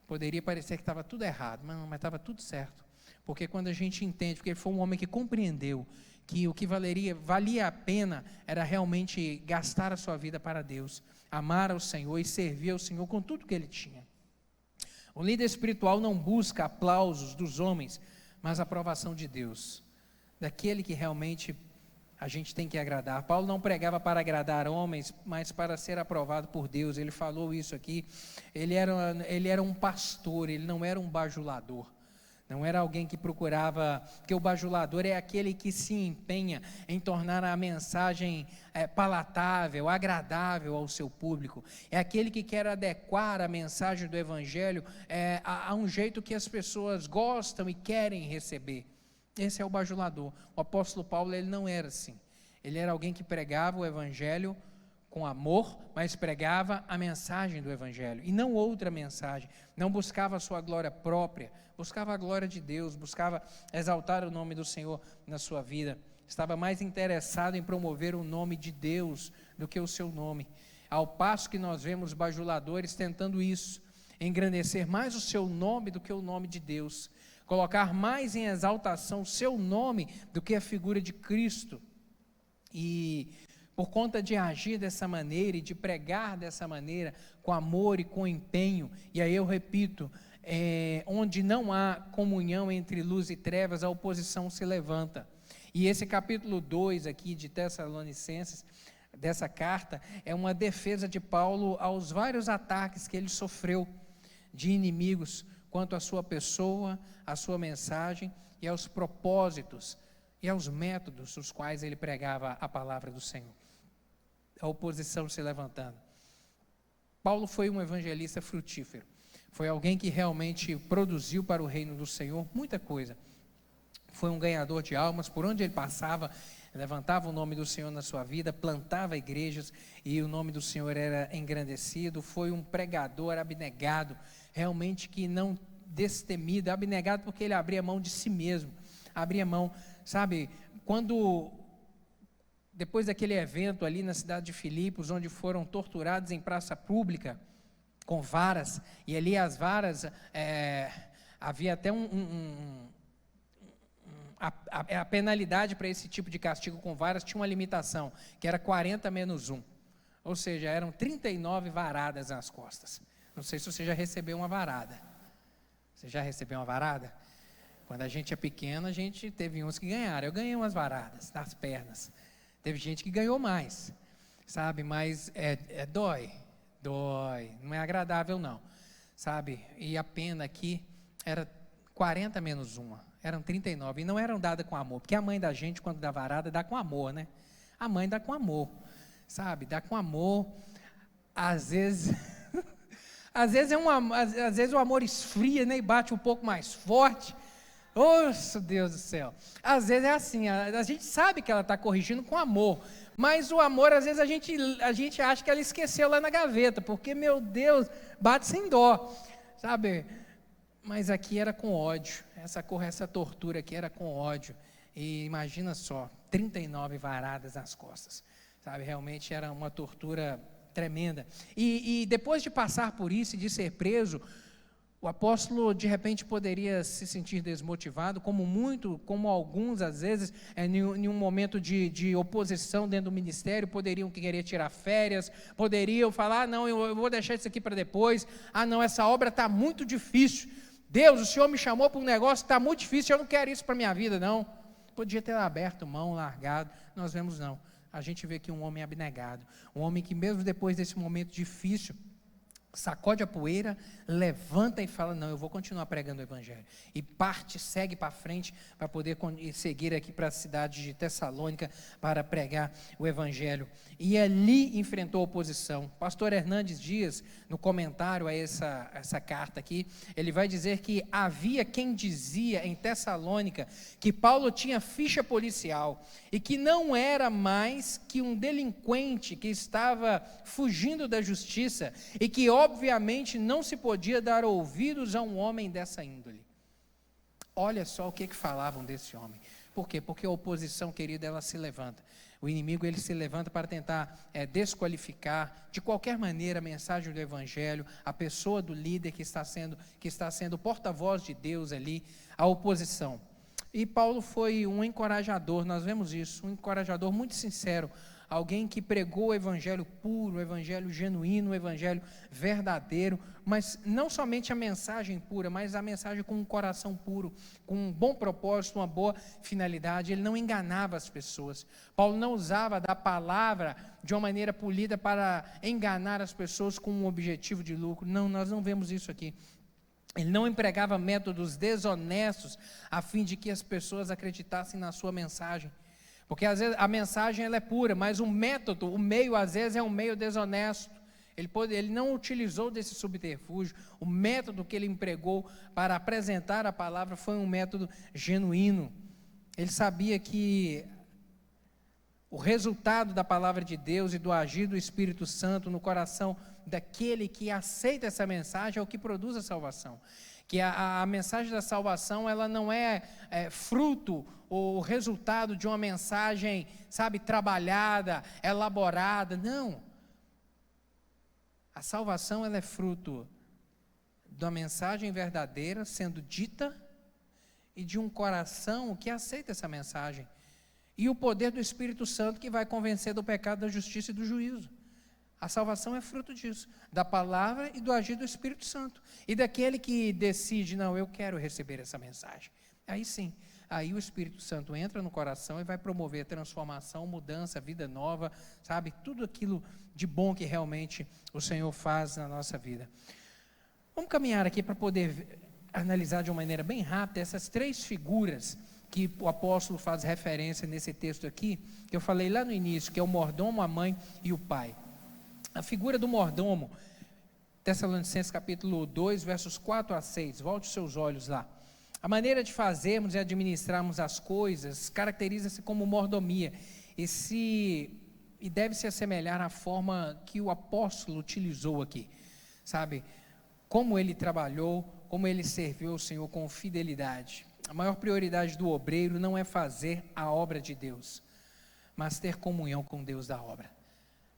Poderia parecer que estava tudo errado, mas estava tudo certo, Porque quando a gente entende, porque ele foi um homem que compreendeu que o que valia a pena era realmente gastar a sua vida para Deus, amar ao Senhor e servir ao Senhor com tudo que ele tinha. O líder espiritual não busca aplausos dos homens, mas a aprovação de Deus, daquele que realmente a gente tem que agradar. Paulo não pregava para agradar homens, mas para ser aprovado por Deus. Ele falou isso aqui. Ele era um pastor, ele não era um bajulador. Não era alguém que procurava, porque o bajulador é aquele que se empenha em tornar a mensagem palatável, agradável ao seu público. É aquele que quer adequar a mensagem do Evangelho a um jeito que as pessoas gostam e querem receber. Esse é o bajulador. O apóstolo Paulo, ele não era assim. Ele era alguém que pregava o Evangelho com amor, mas pregava a mensagem do Evangelho, e não outra mensagem. Não buscava a sua glória própria, buscava a glória de Deus, buscava exaltar o nome do Senhor na sua vida. Estava mais interessado em promover o nome de Deus do que o seu nome. Ao passo que nós vemos bajuladores tentando isso, engrandecer mais o seu nome do que o nome de Deus, colocar mais em exaltação o seu nome do que a figura de Cristo. E por conta de agir dessa maneira e de pregar dessa maneira, com amor e com empenho, e aí eu repito, onde não há comunhão entre luz e trevas, a oposição se levanta. E esse capítulo 2 aqui de Tessalonicenses, dessa carta, é uma defesa de Paulo aos vários ataques que ele sofreu de inimigos, quanto à sua pessoa, à sua mensagem e aos propósitos e aos métodos dos quais ele pregava a palavra do Senhor. A oposição se levantando. Paulo foi um evangelista frutífero, foi alguém que realmente produziu para o reino do Senhor muita coisa. Foi um ganhador de almas, por onde ele passava, levantava o nome do Senhor na sua vida, plantava igrejas e o nome do Senhor era engrandecido. Foi um pregador abnegado, realmente que não destemido, abnegado porque ele abria mão de si mesmo, abria mão, sabe, depois daquele evento ali na cidade de Filipos, onde foram torturados em praça pública, com varas, e ali as varas, havia até a penalidade para esse tipo de castigo com varas tinha uma limitação, que era 40 menos 1, ou seja, eram 39 varadas nas costas. Não sei se você já recebeu uma varada. Você já recebeu uma varada? Quando a gente é pequeno, a gente teve uns que ganharam. Eu ganhei umas varadas nas pernas. Teve gente que ganhou mais, sabe? Mas dói, não é agradável não, sabe? E a pena aqui era 40 menos 1, eram 39, e não eram dadas com amor, porque a mãe da gente, quando dá varada, dá com amor, né? A mãe dá com amor, sabe? Dá com amor, às vezes... às vezes o amor esfria, né? E bate um pouco mais forte. Nossa, Deus do céu. Às vezes é assim, a gente sabe que ela está corrigindo com amor, mas o amor, às vezes a gente acha que ela esqueceu lá na gaveta, porque, meu Deus, bate sem dó, sabe? Mas aqui era com ódio, essa tortura aqui era com ódio, e imagina só, 39 varadas nas costas, sabe? Realmente era uma tortura tremenda. E depois de passar por isso e de ser preso, o apóstolo de repente poderia se sentir desmotivado, como alguns às vezes, em um momento de oposição dentro do ministério, poderiam querer tirar férias, poderiam falar, não, eu vou deixar isso aqui para depois, não, essa obra está muito difícil, Deus, o Senhor me chamou para um negócio que está muito difícil, eu não quero isso para a minha vida não. Podia ter aberto mão, largado, nós vemos não, a gente vê aqui um homem abnegado, um homem que mesmo depois desse momento difícil, sacode a poeira, levanta e fala, não, eu vou continuar pregando o Evangelho, e segue para frente, para poder seguir aqui para a cidade de Tessalônica, para pregar o Evangelho, e ali enfrentou oposição. Pastor Hernandes Dias, no comentário a essa carta aqui, ele vai dizer que havia quem dizia em Tessalônica, que Paulo tinha ficha policial, e que não era mais que um delinquente que estava fugindo da justiça, e que obviamente não se podia dar ouvidos a um homem dessa índole. Olha só o que falavam desse homem. Por quê? Porque a oposição, querida, ela se levanta. O inimigo ele se levanta para tentar desqualificar de qualquer maneira a mensagem do Evangelho, a pessoa do líder que está sendo porta-voz de Deus ali, a oposição. E Paulo foi um encorajador, nós vemos isso, um encorajador muito sincero, alguém que pregou o evangelho puro, o evangelho genuíno, o evangelho verdadeiro, mas não somente a mensagem pura, mas a mensagem com um coração puro, com um bom propósito, uma boa finalidade. Ele não enganava as pessoas. Paulo não usava da palavra de uma maneira polida para enganar as pessoas com um objetivo de lucro. Não, nós não vemos isso aqui. Ele não empregava métodos desonestos a fim de que as pessoas acreditassem na sua mensagem. Porque às vezes a mensagem ela é pura, mas o método, o meio às vezes é um meio desonesto. Ele não utilizou desse subterfúgio. O método que ele empregou para apresentar a palavra foi um método genuíno. Ele sabia que o resultado da palavra de Deus e do agir do Espírito Santo no coração daquele que aceita essa mensagem é o que produz a salvação. Que a mensagem da salvação, ela não é fruto ou resultado de uma mensagem, trabalhada, elaborada, não. A salvação, ela é fruto da mensagem verdadeira sendo dita e de um coração que aceita essa mensagem. E o poder do Espírito Santo que vai convencer do pecado, da justiça e do juízo. A salvação é fruto disso, da palavra e do agir do Espírito Santo. E daquele que decide, não, eu quero receber essa mensagem. Aí sim, aí o Espírito Santo entra no coração e vai promover transformação, mudança, vida nova, tudo aquilo de bom que realmente o Senhor faz na nossa vida. Vamos caminhar aqui para poder analisar de uma maneira bem rápida essas três figuras que o apóstolo faz referência nesse texto aqui, que eu falei lá no início, que é o mordomo, a mãe e o pai. A figura do mordomo, Tessalonicenses capítulo 2, versos 4 a 6, volte os seus olhos lá. A maneira de fazermos e administrarmos as coisas caracteriza-se como mordomia, e deve se assemelhar à forma que o apóstolo utilizou aqui, como ele trabalhou, como ele serviu ao Senhor com fidelidade. A maior prioridade do obreiro não é fazer a obra de Deus, mas ter comunhão com Deus da obra.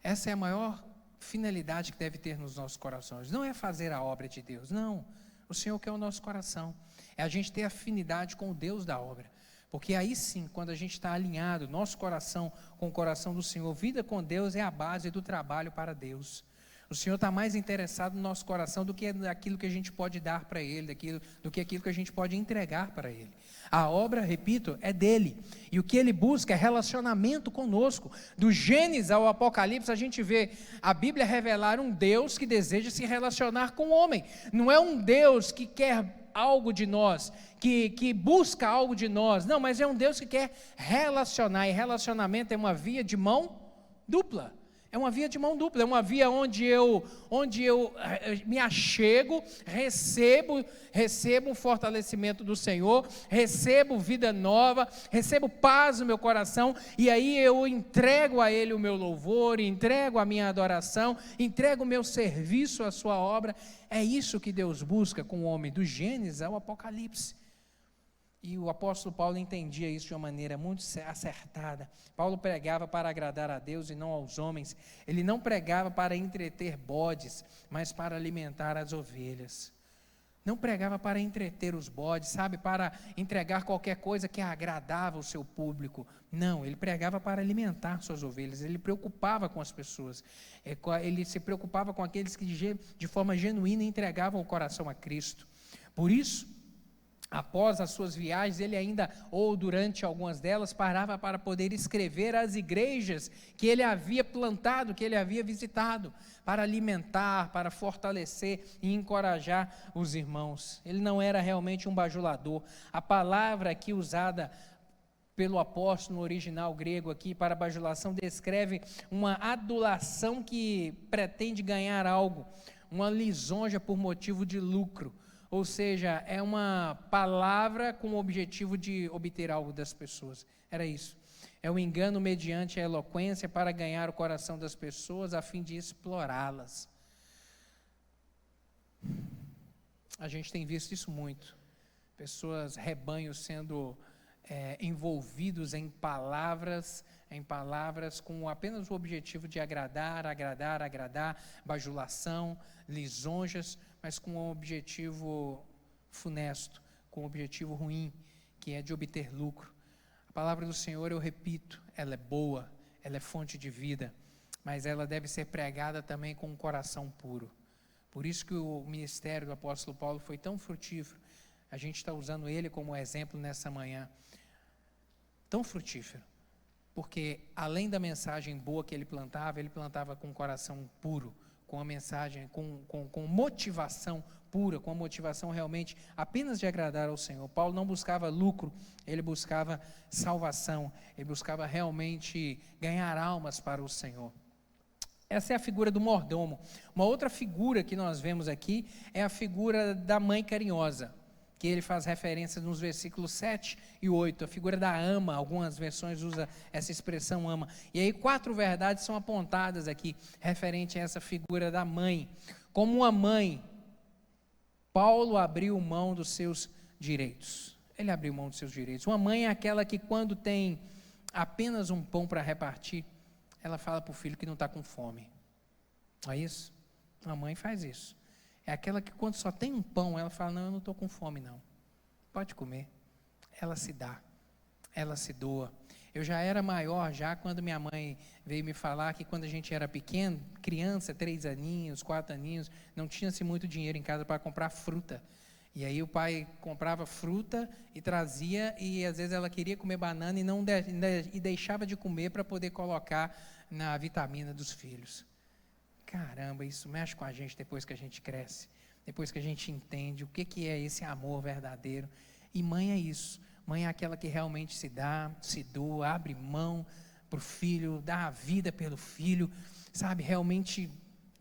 Essa é a maior finalidade que deve ter nos nossos corações. Não é fazer a obra de Deus, não. O Senhor quer o nosso coração. É a gente ter afinidade com o Deus da obra. Porque aí sim, quando a gente está alinhado, nosso coração com o coração do Senhor, vida com Deus é a base do trabalho para Deus. O Senhor está mais interessado no nosso coração do que aquilo que a gente pode dar para Ele, do que aquilo que a gente pode entregar para Ele. A obra, repito, é dele. E o que Ele busca é relacionamento conosco. Do Gênesis ao Apocalipse, a gente vê a Bíblia revelar um Deus que deseja se relacionar com o homem. Não é um Deus que quer algo de nós, que busca algo de nós. Não, mas é um Deus que quer relacionar. E relacionamento é uma via de mão dupla. É uma via de mão dupla, é uma via onde eu me achego, recebo um fortalecimento do Senhor, recebo vida nova, recebo paz no meu coração, e aí eu entrego a Ele o meu louvor, entrego a minha adoração, entrego o meu serviço à sua obra. É isso que Deus busca com o homem, do Gênesis ao Apocalipse. E o apóstolo Paulo entendia isso de uma maneira muito acertada. Paulo pregava para agradar a Deus e não aos homens. Ele não pregava para entreter bodes, mas para alimentar as ovelhas. Não pregava para entreter os bodes, para entregar qualquer coisa que agradava o seu público. Não, ele pregava para alimentar suas ovelhas. Ele preocupava com as pessoas. Ele se preocupava com aqueles que de forma genuína entregavam o coração a Cristo. Por isso, após as suas viagens, ele ainda, ou durante algumas delas, parava para poder escrever às igrejas que ele havia plantado, que ele havia visitado, para alimentar, para fortalecer e encorajar os irmãos. Ele não era realmente um bajulador. A palavra aqui usada pelo apóstolo no original grego aqui para bajulação descreve uma adulação que pretende ganhar algo, uma lisonja por motivo de lucro. Ou seja, é uma palavra com o objetivo de obter algo das pessoas. Era isso. É o engano mediante a eloquência para ganhar o coração das pessoas a fim de explorá-las. A gente tem visto isso muito. Pessoas, rebanhos sendo envolvidos em palavras com apenas o objetivo de agradar, bajulação, lisonjas, mas com um objetivo funesto, com um objetivo ruim, que é de obter lucro. A palavra do Senhor, eu repito, ela é boa, ela é fonte de vida, mas ela deve ser pregada também com um coração puro. Por isso que o ministério do apóstolo Paulo foi tão frutífero. A gente está usando ele como exemplo nessa manhã. Tão frutífero, porque além da mensagem boa que ele plantava com um coração puro, com a mensagem, com motivação pura, com a motivação realmente apenas de agradar ao Senhor. Paulo não buscava lucro, ele buscava salvação, ele buscava realmente ganhar almas para o Senhor. Essa é a figura do mordomo. Uma outra figura que nós vemos aqui é a figura da mãe carinhosa, que ele faz referência nos versículos 7 e 8, a figura da ama. Algumas versões usam essa expressão ama, e aí 4 verdades são apontadas aqui, referente a essa figura da mãe. Como uma mãe, Paulo abriu mão dos seus direitos, ele abriu mão dos seus direitos. Uma mãe é aquela que quando tem apenas um pão para repartir, ela fala para o filho que não está com fome, não é isso? Uma mãe faz isso. É aquela que quando só tem um pão, ela fala, não, eu não estou com fome não, pode comer. Ela se dá, ela se doa. Eu já era maior já quando minha mãe veio me falar que quando a gente era pequeno, criança, 3 aninhos, 4 aninhos, não tinha-se muito dinheiro em casa para comprar fruta. E aí o pai comprava fruta e trazia, e às vezes ela queria comer banana e deixava de comer para poder colocar na vitamina dos filhos. Caramba, isso mexe com a gente depois que a gente cresce, depois que a gente entende o que é esse amor verdadeiro. E mãe é isso, mãe é aquela que realmente se dá, se doa, abre mão para o filho, dá a vida pelo filho, sabe, realmente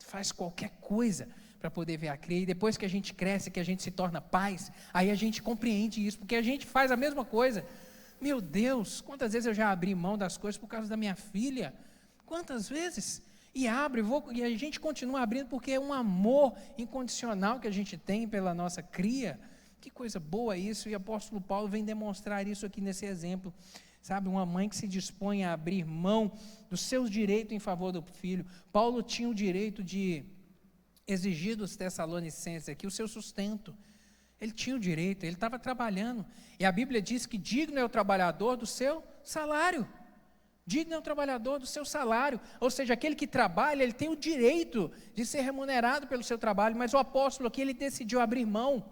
faz qualquer coisa para poder ver a crer. E depois que a gente cresce, que a gente se torna pais, aí a gente compreende isso, porque a gente faz a mesma coisa. Meu Deus, quantas vezes eu já abri mão das coisas por causa da minha filha, quantas vezes? E e a gente continua abrindo porque é um amor incondicional que a gente tem pela nossa cria. Que coisa boa isso, e o apóstolo Paulo vem demonstrar isso aqui nesse exemplo, sabe, uma mãe que se dispõe a abrir mão dos seus direitos em favor do filho. Paulo tinha o direito de exigir dos tessalonicenses aqui o seu sustento, ele tinha o direito, ele estava trabalhando, e a Bíblia diz que digno é o trabalhador do seu salário. Digno é o trabalhador do seu salário, ou seja, aquele que trabalha, ele tem o direito de ser remunerado pelo seu trabalho, mas o apóstolo aqui, ele decidiu abrir mão,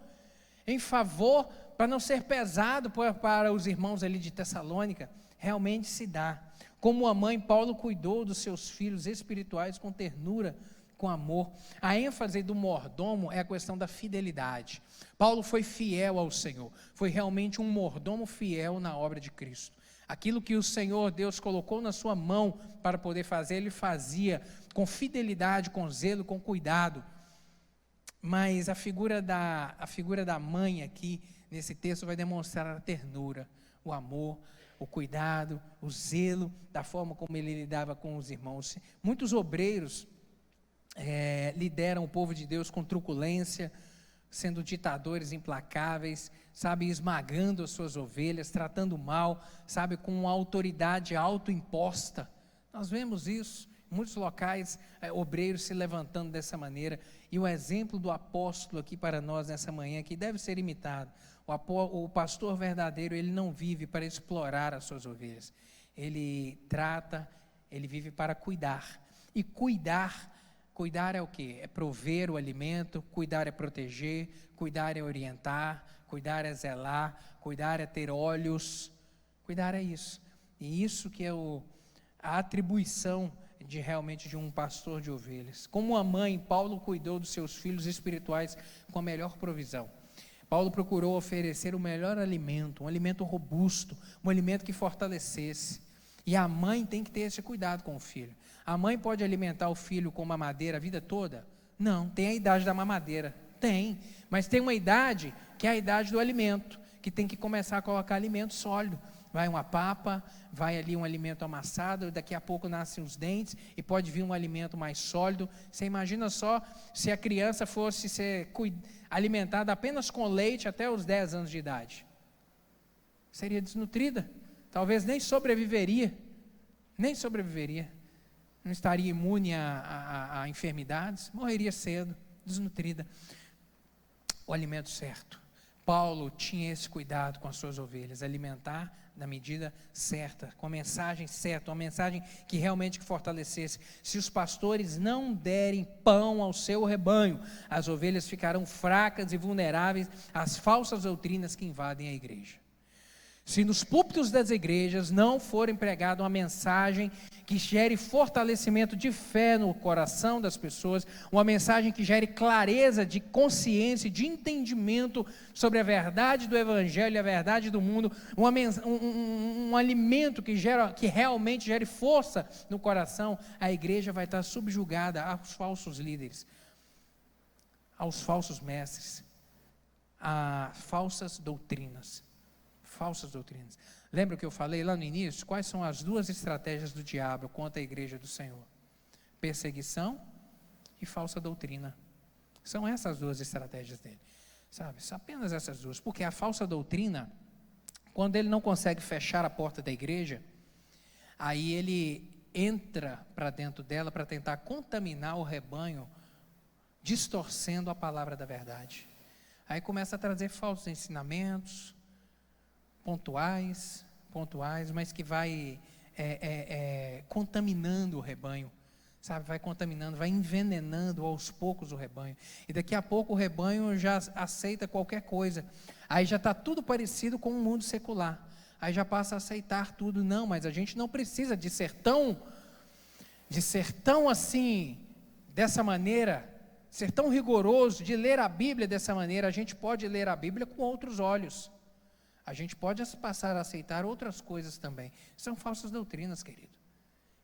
em favor, para não ser pesado para os irmãos ali de Tessalônica, realmente se dá. Como a mãe, Paulo cuidou dos seus filhos espirituais com ternura, com amor. A ênfase do mordomo é a questão da fidelidade. Paulo foi fiel ao Senhor, foi realmente um mordomo fiel na obra de Cristo. Aquilo que o Senhor Deus colocou na sua mão para poder fazer, ele fazia com fidelidade, com zelo, com cuidado. Mas a figura da mãe aqui, nesse texto, vai demonstrar a ternura, o amor, o cuidado, o zelo, da forma como ele lidava com os irmãos. Muitos obreiros lideram o povo de Deus com truculência, sendo ditadores implacáveis, sabe, esmagando as suas ovelhas, tratando mal, sabe, com uma autoridade autoimposta. Nós vemos isso, em muitos locais, obreiros se levantando dessa maneira, e o exemplo do apóstolo aqui para nós nessa manhã, que deve ser imitado. O pastor verdadeiro, ele não vive para explorar as suas ovelhas, ele trata, ele vive para cuidar, e cuidar é o quê? É prover o alimento, cuidar é proteger, cuidar é orientar, cuidar é zelar, cuidar é ter olhos, cuidar é isso. E isso que é a atribuição realmente de um pastor de ovelhas. Como a mãe, Paulo cuidou dos seus filhos espirituais com a melhor provisão. Paulo procurou oferecer o melhor alimento, um alimento robusto, um alimento que fortalecesse. E a mãe tem que ter esse cuidado com o filho. A mãe pode alimentar o filho com mamadeira a vida toda? Não, tem a idade da mamadeira, tem, mas tem uma idade que é a idade do alimento, que tem que começar a colocar alimento sólido. Vai uma papa, vai ali um alimento amassado, daqui a pouco nascem os dentes e pode vir um alimento mais sólido. Você imagina só se a criança fosse ser alimentada apenas com leite até os 10 anos de idade. seria desnutrida, talvez nem sobreviveria, não estaria imune a enfermidades, morreria cedo, desnutrida. O alimento certo. Paulo tinha esse cuidado com as suas ovelhas, alimentar na medida certa, com a mensagem certa, uma mensagem que realmente fortalecesse. Se os pastores não derem pão ao seu rebanho, as ovelhas ficarão fracas e vulneráveis às falsas doutrinas que invadem a igreja. Se nos púlpitos das igrejas não for empregada uma mensagem que gere fortalecimento de fé no coração das pessoas, uma mensagem que gere clareza de consciência, de entendimento sobre a verdade do Evangelho e a verdade do mundo, um alimento que realmente gere força no coração, a igreja vai estar subjugada aos falsos líderes, aos falsos mestres, a falsas doutrinas. Lembra que eu falei lá no início? Quais são as duas estratégias do diabo contra a igreja do Senhor? Perseguição e falsa doutrina. São essas duas estratégias dele, sabe? São apenas essas duas, porque a falsa doutrina, quando ele não consegue fechar a porta da igreja, aí ele entra para dentro dela para tentar contaminar o rebanho, distorcendo a palavra da verdade. Aí começa a trazer falsos ensinamentos, pontuais, mas que vai contaminando o rebanho, sabe? Vai contaminando, vai envenenando aos poucos o rebanho, e daqui a pouco o rebanho já aceita qualquer coisa, aí já está tudo parecido com o mundo secular, aí já passa a aceitar tudo. Não, mas a gente não precisa de ser tão assim, dessa maneira, ser tão rigoroso, de ler a Bíblia dessa maneira. A gente pode ler a Bíblia com outros olhos, a gente pode passar a aceitar outras coisas também. São falsas doutrinas, querido.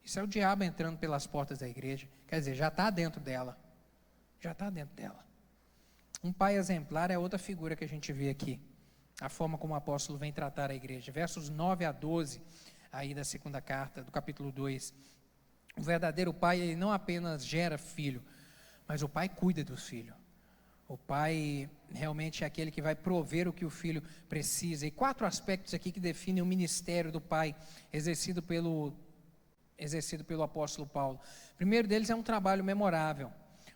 Isso é o diabo entrando pelas portas da igreja. Quer dizer, já está dentro dela. Um pai exemplar é outra figura que a gente vê aqui. A forma como o apóstolo vem tratar a igreja. Versos 9 a 12, aí da segunda carta, do capítulo 2. O verdadeiro pai, ele não apenas gera filho, mas o pai cuida do filho. O pai realmente é aquele que vai prover o que o filho precisa. E 4 aspectos aqui que definem o ministério do pai, exercido pelo apóstolo Paulo. O primeiro deles é um trabalho memorável.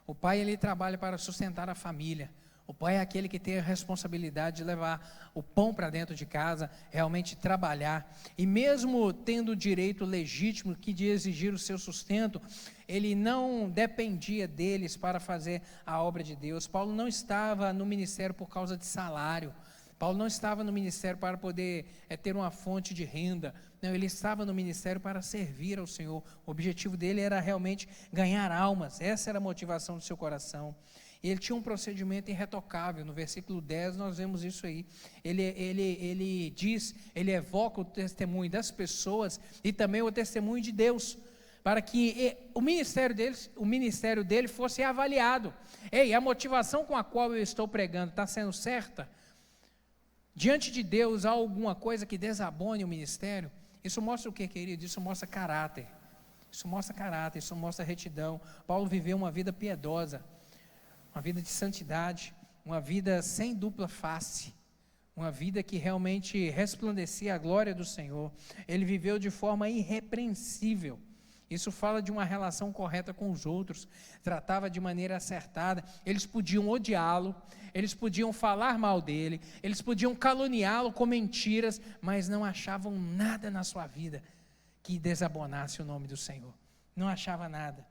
O pai, ele trabalha para sustentar a família. O pai é aquele que tem a responsabilidade de levar o pão para dentro de casa, realmente trabalhar. E mesmo tendo o direito legítimo de exigir o seu sustento, ele não dependia deles para fazer a obra de Deus. Paulo não estava no ministério por causa de salário. Paulo não estava no ministério para poder ter uma fonte de renda. Não, ele estava no ministério para servir ao Senhor. O objetivo dele era realmente ganhar almas. Essa era a motivação do seu coração. Ele tinha um procedimento irretocável. No versículo 10 nós vemos isso aí. Ele evoca o testemunho das pessoas e também o testemunho de Deus, para que o ministério dele fosse avaliado. Ei, a motivação com a qual eu estou pregando está sendo certa? Diante de Deus há alguma coisa que desabone o ministério? Isso mostra o que, querido? Isso mostra caráter. Isso mostra retidão. Paulo viveu uma vida piedosa, uma vida de santidade, uma vida sem dupla face, uma vida que realmente resplandecia a glória do Senhor. Ele viveu de forma irrepreensível. Isso fala de uma relação correta com os outros, tratava de maneira acertada. Eles podiam odiá-lo, eles podiam falar mal dele, eles podiam caluniá-lo com mentiras, mas não achavam nada na sua vida que desabonasse o nome do Senhor. Não achava nada.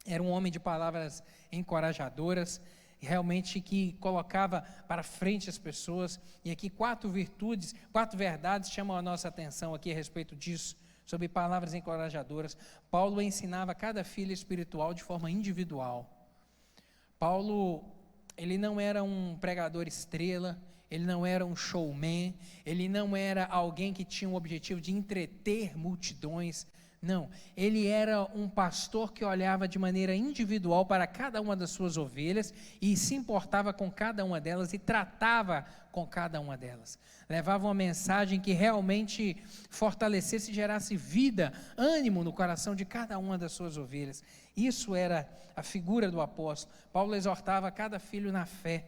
Era um homem de palavras encorajadoras, realmente que colocava para frente as pessoas. E aqui 4 verdades chamam a nossa atenção aqui a respeito disso, sobre palavras encorajadoras. Paulo ensinava cada filho espiritual de forma individual. Paulo, ele não era um pregador estrela, ele não era um showman, ele não era alguém que tinha o objetivo de entreter multidões. Não, ele era um pastor que olhava de maneira individual para cada uma das suas ovelhas e se importava com cada uma delas e tratava com cada uma delas. Levava uma mensagem que realmente fortalecesse e gerasse vida, ânimo no coração de cada uma das suas ovelhas. Isso era a figura do apóstolo. Paulo exortava cada filho na fé.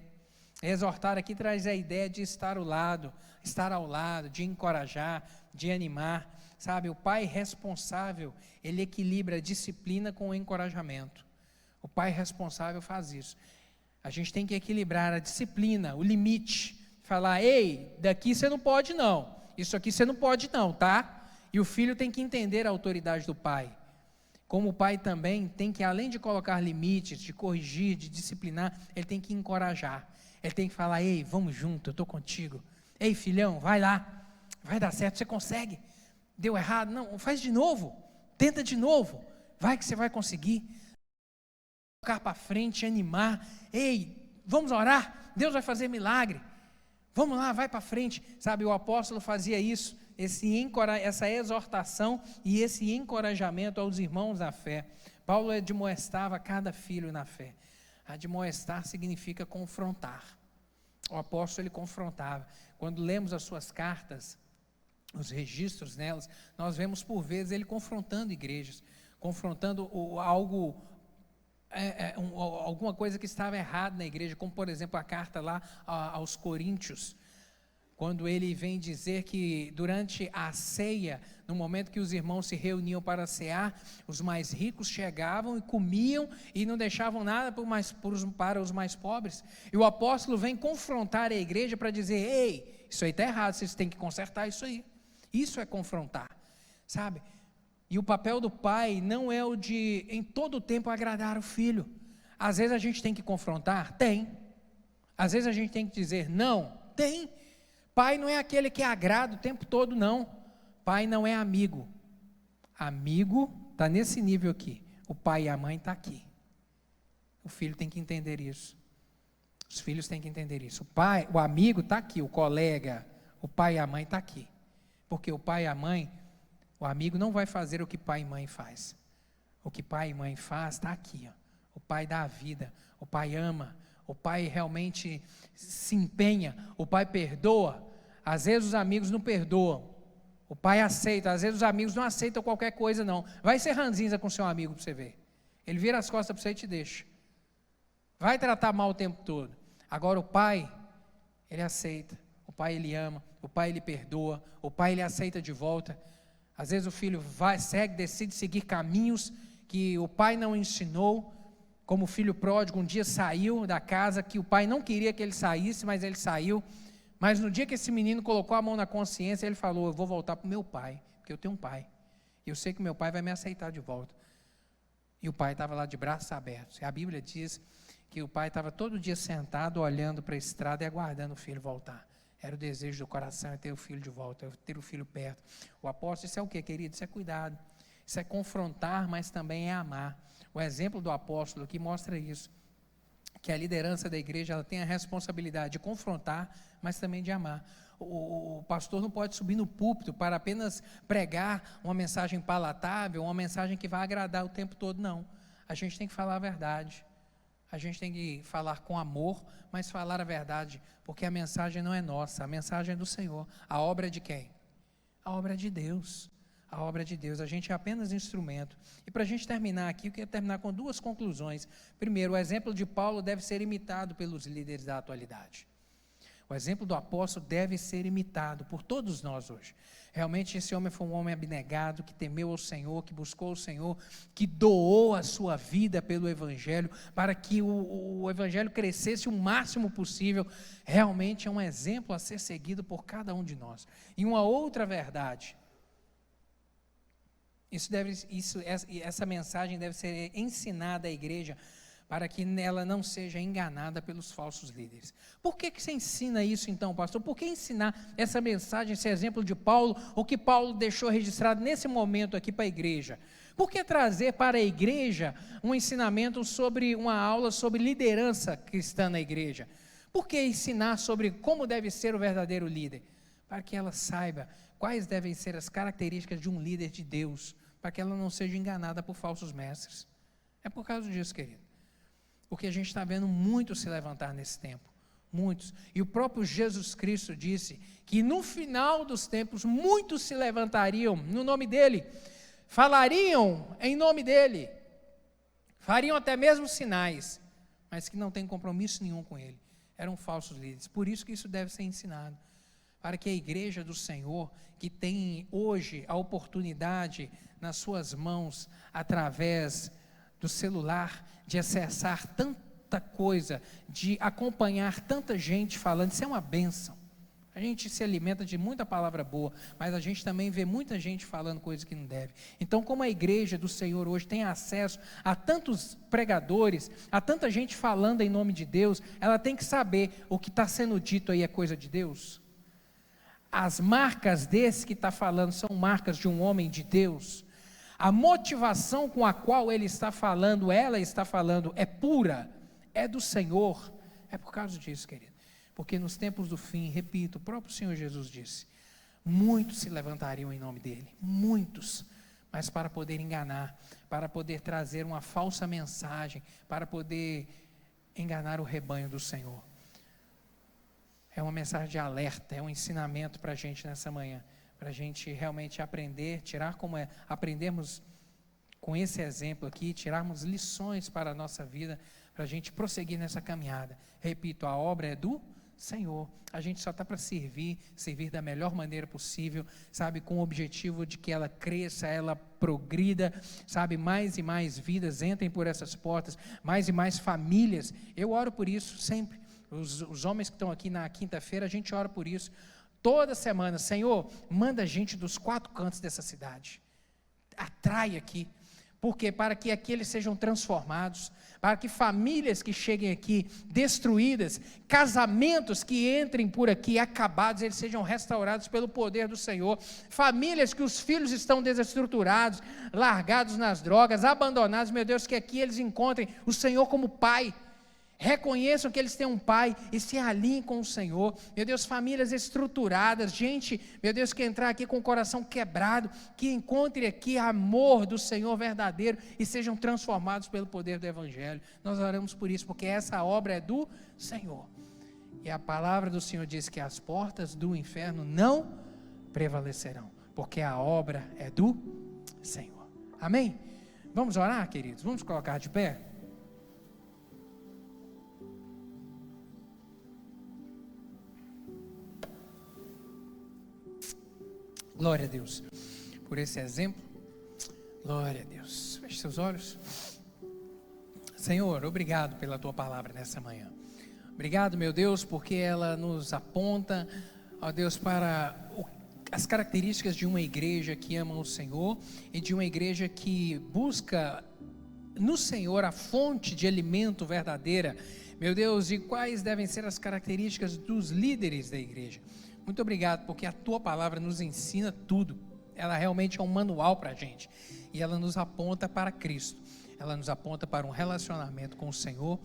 Exortar aqui traz a ideia de estar ao lado, de encorajar, de animar, sabe? O pai responsável, ele equilibra a disciplina com o encorajamento. O pai responsável faz isso. A gente tem que equilibrar a disciplina, o limite, falar, ei, daqui você não pode não, isso aqui você não pode não, tá? E o filho tem que entender a autoridade do pai. Como o pai também tem que, além de colocar limites, de corrigir, de disciplinar, ele tem que encorajar. Ele tem que falar, ei, vamos junto, eu estou contigo. Ei, filhão, vai lá, vai dar certo, você consegue. Deu errado, não, faz de novo, tenta de novo, vai que você vai conseguir. Colocar para frente, animar, ei, vamos orar, Deus vai fazer milagre. Vamos lá, vai para frente. Sabe, o apóstolo fazia isso, essa exortação e esse encorajamento aos irmãos na fé. Paulo admoestava cada filho na fé. Admoestar significa confrontar. O apóstolo, ele confrontava. Quando lemos as suas cartas, os registros nelas, nós vemos por vezes ele confrontando igrejas, confrontando alguma coisa que estava errada na igreja, como por exemplo a carta lá aos Coríntios, quando ele vem dizer que durante a ceia, no momento que os irmãos se reuniam para cear, os mais ricos chegavam e comiam e não deixavam nada para os mais pobres. E o apóstolo vem confrontar a igreja para dizer, ei, isso aí está errado, vocês têm que consertar isso aí. Isso é confrontar, sabe? E o papel do pai não é o de, em todo o tempo, agradar o filho. Às vezes a gente tem que confrontar? Tem. Às vezes a gente tem que dizer não? Tem. Pai não é aquele que agrada o tempo todo, não. Pai não é amigo. Amigo está nesse nível aqui. O pai e a mãe estão aqui. O filho tem que entender isso. Os filhos têm que entender isso. O amigo está aqui, o colega, o pai e a mãe estão aqui. Porque o pai e a mãe, o amigo não vai fazer o que pai e mãe faz. O que pai e mãe faz está aqui. Ó. O pai dá a vida, o pai ama, o pai realmente se empenha, o pai perdoa. Às vezes os amigos não perdoam, o pai aceita, às vezes os amigos não aceitam qualquer coisa não. Vai ser ranzinza com seu amigo para você ver. Ele vira as costas para você e te deixa. Vai tratar mal o tempo todo. Agora o pai, ele aceita, o pai ele ama, o pai ele perdoa, o pai ele aceita de volta. Às vezes o filho decide seguir caminhos que o pai não ensinou, como o filho pródigo um dia saiu da casa, que o pai não queria que ele saísse, mas ele saiu. Mas no dia que esse menino colocou a mão na consciência, ele falou, eu vou voltar para o meu pai, porque eu tenho um pai, e eu sei que meu pai vai me aceitar de volta. E o pai estava lá de braços abertos, e a Bíblia diz que o pai estava todo dia sentado, olhando para a estrada e aguardando o filho voltar. Era o desejo do coração, é ter o filho de volta, é ter o filho perto. O apóstolo, isso é o que, querido? Isso é cuidado, isso é confrontar, mas também é amar. O exemplo do apóstolo aqui mostra isso, que a liderança da igreja, ela tem a responsabilidade de confrontar, mas também de amar. O pastor não pode subir no púlpito para apenas pregar uma mensagem palatável, uma mensagem que vai agradar o tempo todo, não. A gente tem que falar a verdade, a gente tem que falar com amor, mas falar a verdade, porque a mensagem não é nossa, a mensagem é do Senhor. A obra é de quem? A obra é de Deus. A obra de Deus, a gente é apenas instrumento. E para a gente terminar aqui, eu quero terminar com duas conclusões. Primeiro, o exemplo de Paulo deve ser imitado pelos líderes da atualidade. O exemplo do apóstolo deve ser imitado por todos nós hoje. Realmente esse homem foi um homem abnegado, que temeu ao Senhor, que buscou o Senhor, que doou a sua vida pelo Evangelho, para que o Evangelho crescesse o máximo possível. Realmente é um exemplo a ser seguido por cada um de nós. E uma outra verdade, essa mensagem deve ser ensinada à igreja para que ela não seja enganada pelos falsos líderes. Por que você ensina isso então, pastor? Por que ensinar essa mensagem, esse exemplo de Paulo, o que Paulo deixou registrado nesse momento aqui para a igreja? Por que trazer para a igreja um ensinamento uma aula sobre liderança cristã na igreja? Por que ensinar sobre como deve ser o verdadeiro líder? Para que ela saiba quais devem ser as características de um líder de Deus, para que ela não seja enganada por falsos mestres. É por causa disso, querido. Porque a gente está vendo muitos se levantar nesse tempo, muitos. E o próprio Jesus Cristo disse que no final dos tempos, muitos se levantariam no nome dEle, falariam em nome dEle, fariam até mesmo sinais, mas que não tem compromisso nenhum com Ele. eram falsos líderes. Por isso que isso deve ser ensinado, para que a igreja do Senhor, que tem hoje a oportunidade nas suas mãos, através do celular, de acessar tanta coisa, de acompanhar tanta gente falando, isso é uma bênção. A gente se alimenta de muita palavra boa, mas a gente também vê muita gente falando coisas que não deve. Então, como a igreja do Senhor hoje tem acesso a tantos pregadores, a tanta gente falando em nome de Deus, ela tem que saber o que está sendo dito aí é coisa de Deus. As marcas desse que está falando são marcas de um homem de Deus. A motivação com a qual ele está falando, ela está falando, é pura, é do Senhor. É por causa disso, querido. Porque nos tempos do fim, repito, o próprio Senhor Jesus disse, muitos se levantariam em nome dele, muitos, mas para poder enganar, para poder trazer uma falsa mensagem, para poder enganar o rebanho do Senhor. É uma mensagem de alerta, é um ensinamento para a gente nessa manhã, para a gente realmente aprender, aprendermos com esse exemplo aqui, tirarmos lições para a nossa vida, para a gente prosseguir nessa caminhada. Repito, a obra é do Senhor, a gente só está para servir da melhor maneira possível, sabe, com o objetivo de que ela cresça, ela progrida, sabe, mais e mais vidas entrem por essas portas, mais e mais famílias. Eu oro por isso sempre. Os homens que estão aqui na quinta-feira, a gente ora por isso toda semana. Senhor, manda gente dos 4 cantos dessa cidade, atrai aqui. Por quê? Para que aqui eles sejam transformados, para que famílias que cheguem aqui destruídas, casamentos que entrem por aqui acabados, eles sejam restaurados pelo poder do Senhor, famílias que os filhos estão desestruturados, largados nas drogas, abandonados, meu Deus, que aqui eles encontrem o Senhor como Pai, reconheçam que eles têm um Pai e se alinhem com o Senhor. Meu Deus, famílias estruturadas, gente, meu Deus, que entrar aqui com o coração quebrado, que encontre aqui amor do Senhor verdadeiro e sejam transformados pelo poder do Evangelho. Nós oramos por isso, porque essa obra é do Senhor, e a palavra do Senhor diz que as portas do inferno não prevalecerão, porque a obra é do Senhor. Amém? Vamos orar, queridos? Vamos colocar de pé? Glória a Deus por esse exemplo. Glória a Deus. Feche seus olhos. Senhor, obrigado pela tua palavra nessa manhã. Obrigado, meu Deus, porque ela nos aponta, ó Deus, para as características de uma igreja que ama o Senhor e de uma igreja que busca no Senhor a fonte de alimento verdadeira. Meu Deus, e quais devem ser as características dos líderes da igreja? Muito obrigado, porque a tua palavra nos ensina tudo. Ela realmente é um manual para a gente. E ela nos aponta para Cristo. Ela nos aponta para um relacionamento com o Senhor,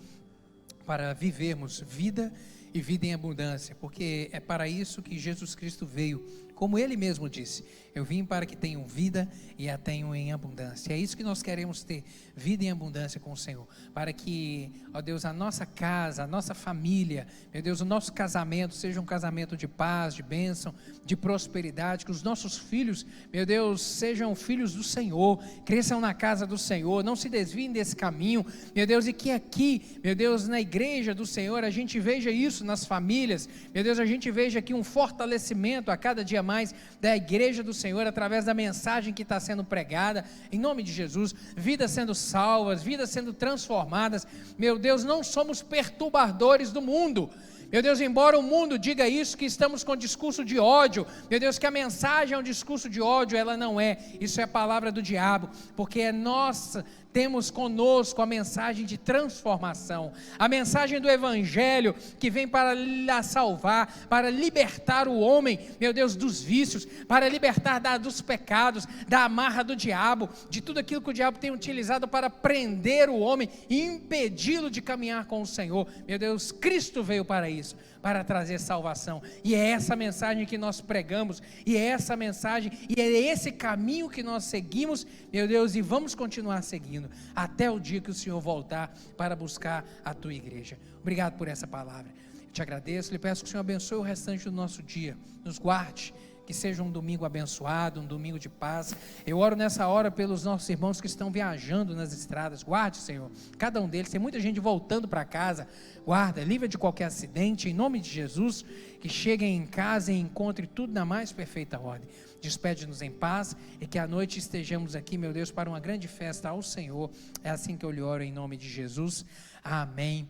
para vivermos vida e vida em abundância. Porque é para isso que Jesus Cristo veio. Como Ele mesmo disse, eu vim para que tenham vida e a tenham em abundância. É isso que nós queremos ter, vida em abundância com o Senhor. Para que, ó Deus, a nossa casa, a nossa família, meu Deus, o nosso casamento seja um casamento de paz, de bênção, de prosperidade. Que os nossos filhos, meu Deus, sejam filhos do Senhor, cresçam na casa do Senhor, não se desviem desse caminho, meu Deus, e que aqui, meu Deus, na igreja do Senhor, a gente veja isso nas famílias, meu Deus, a gente veja aqui um fortalecimento a cada dia mais da igreja do Senhor, através da mensagem que está sendo pregada, em nome de Jesus, vidas sendo salvas, vidas sendo transformadas. Meu Deus, não somos perturbadores do mundo, meu Deus, embora o mundo diga isso, que estamos com discurso de ódio, meu Deus, que a mensagem é um discurso de ódio, ela não é, isso é a palavra do diabo, porque nós temos conosco a mensagem de transformação, a mensagem do Evangelho, que vem para salvar, para libertar o homem, meu Deus, dos vícios, para libertar dos pecados, da amarra do diabo, de tudo aquilo que o diabo tem utilizado para prender o homem e impedi-lo de caminhar com o Senhor. Meu Deus, Cristo veio para isso, para trazer salvação, e é essa mensagem que nós pregamos, e é essa mensagem, e é esse caminho que nós seguimos, meu Deus, e vamos continuar seguindo, até o dia que o Senhor voltar para buscar a tua igreja. Obrigado por essa palavra, te agradeço, lhe peço que o Senhor abençoe o restante do nosso dia, nos guarde, que seja um domingo abençoado, um domingo de paz. Eu oro nessa hora pelos nossos irmãos que estão viajando nas estradas. Guarde, Senhor, cada um deles. Tem muita gente voltando para casa. Guarda, livra de qualquer acidente, em nome de Jesus, que cheguem em casa e encontrem tudo na mais perfeita ordem. Despede-nos em paz e que à noite estejamos aqui, meu Deus, para uma grande festa ao Senhor. É assim que eu lhe oro em nome de Jesus. Amém.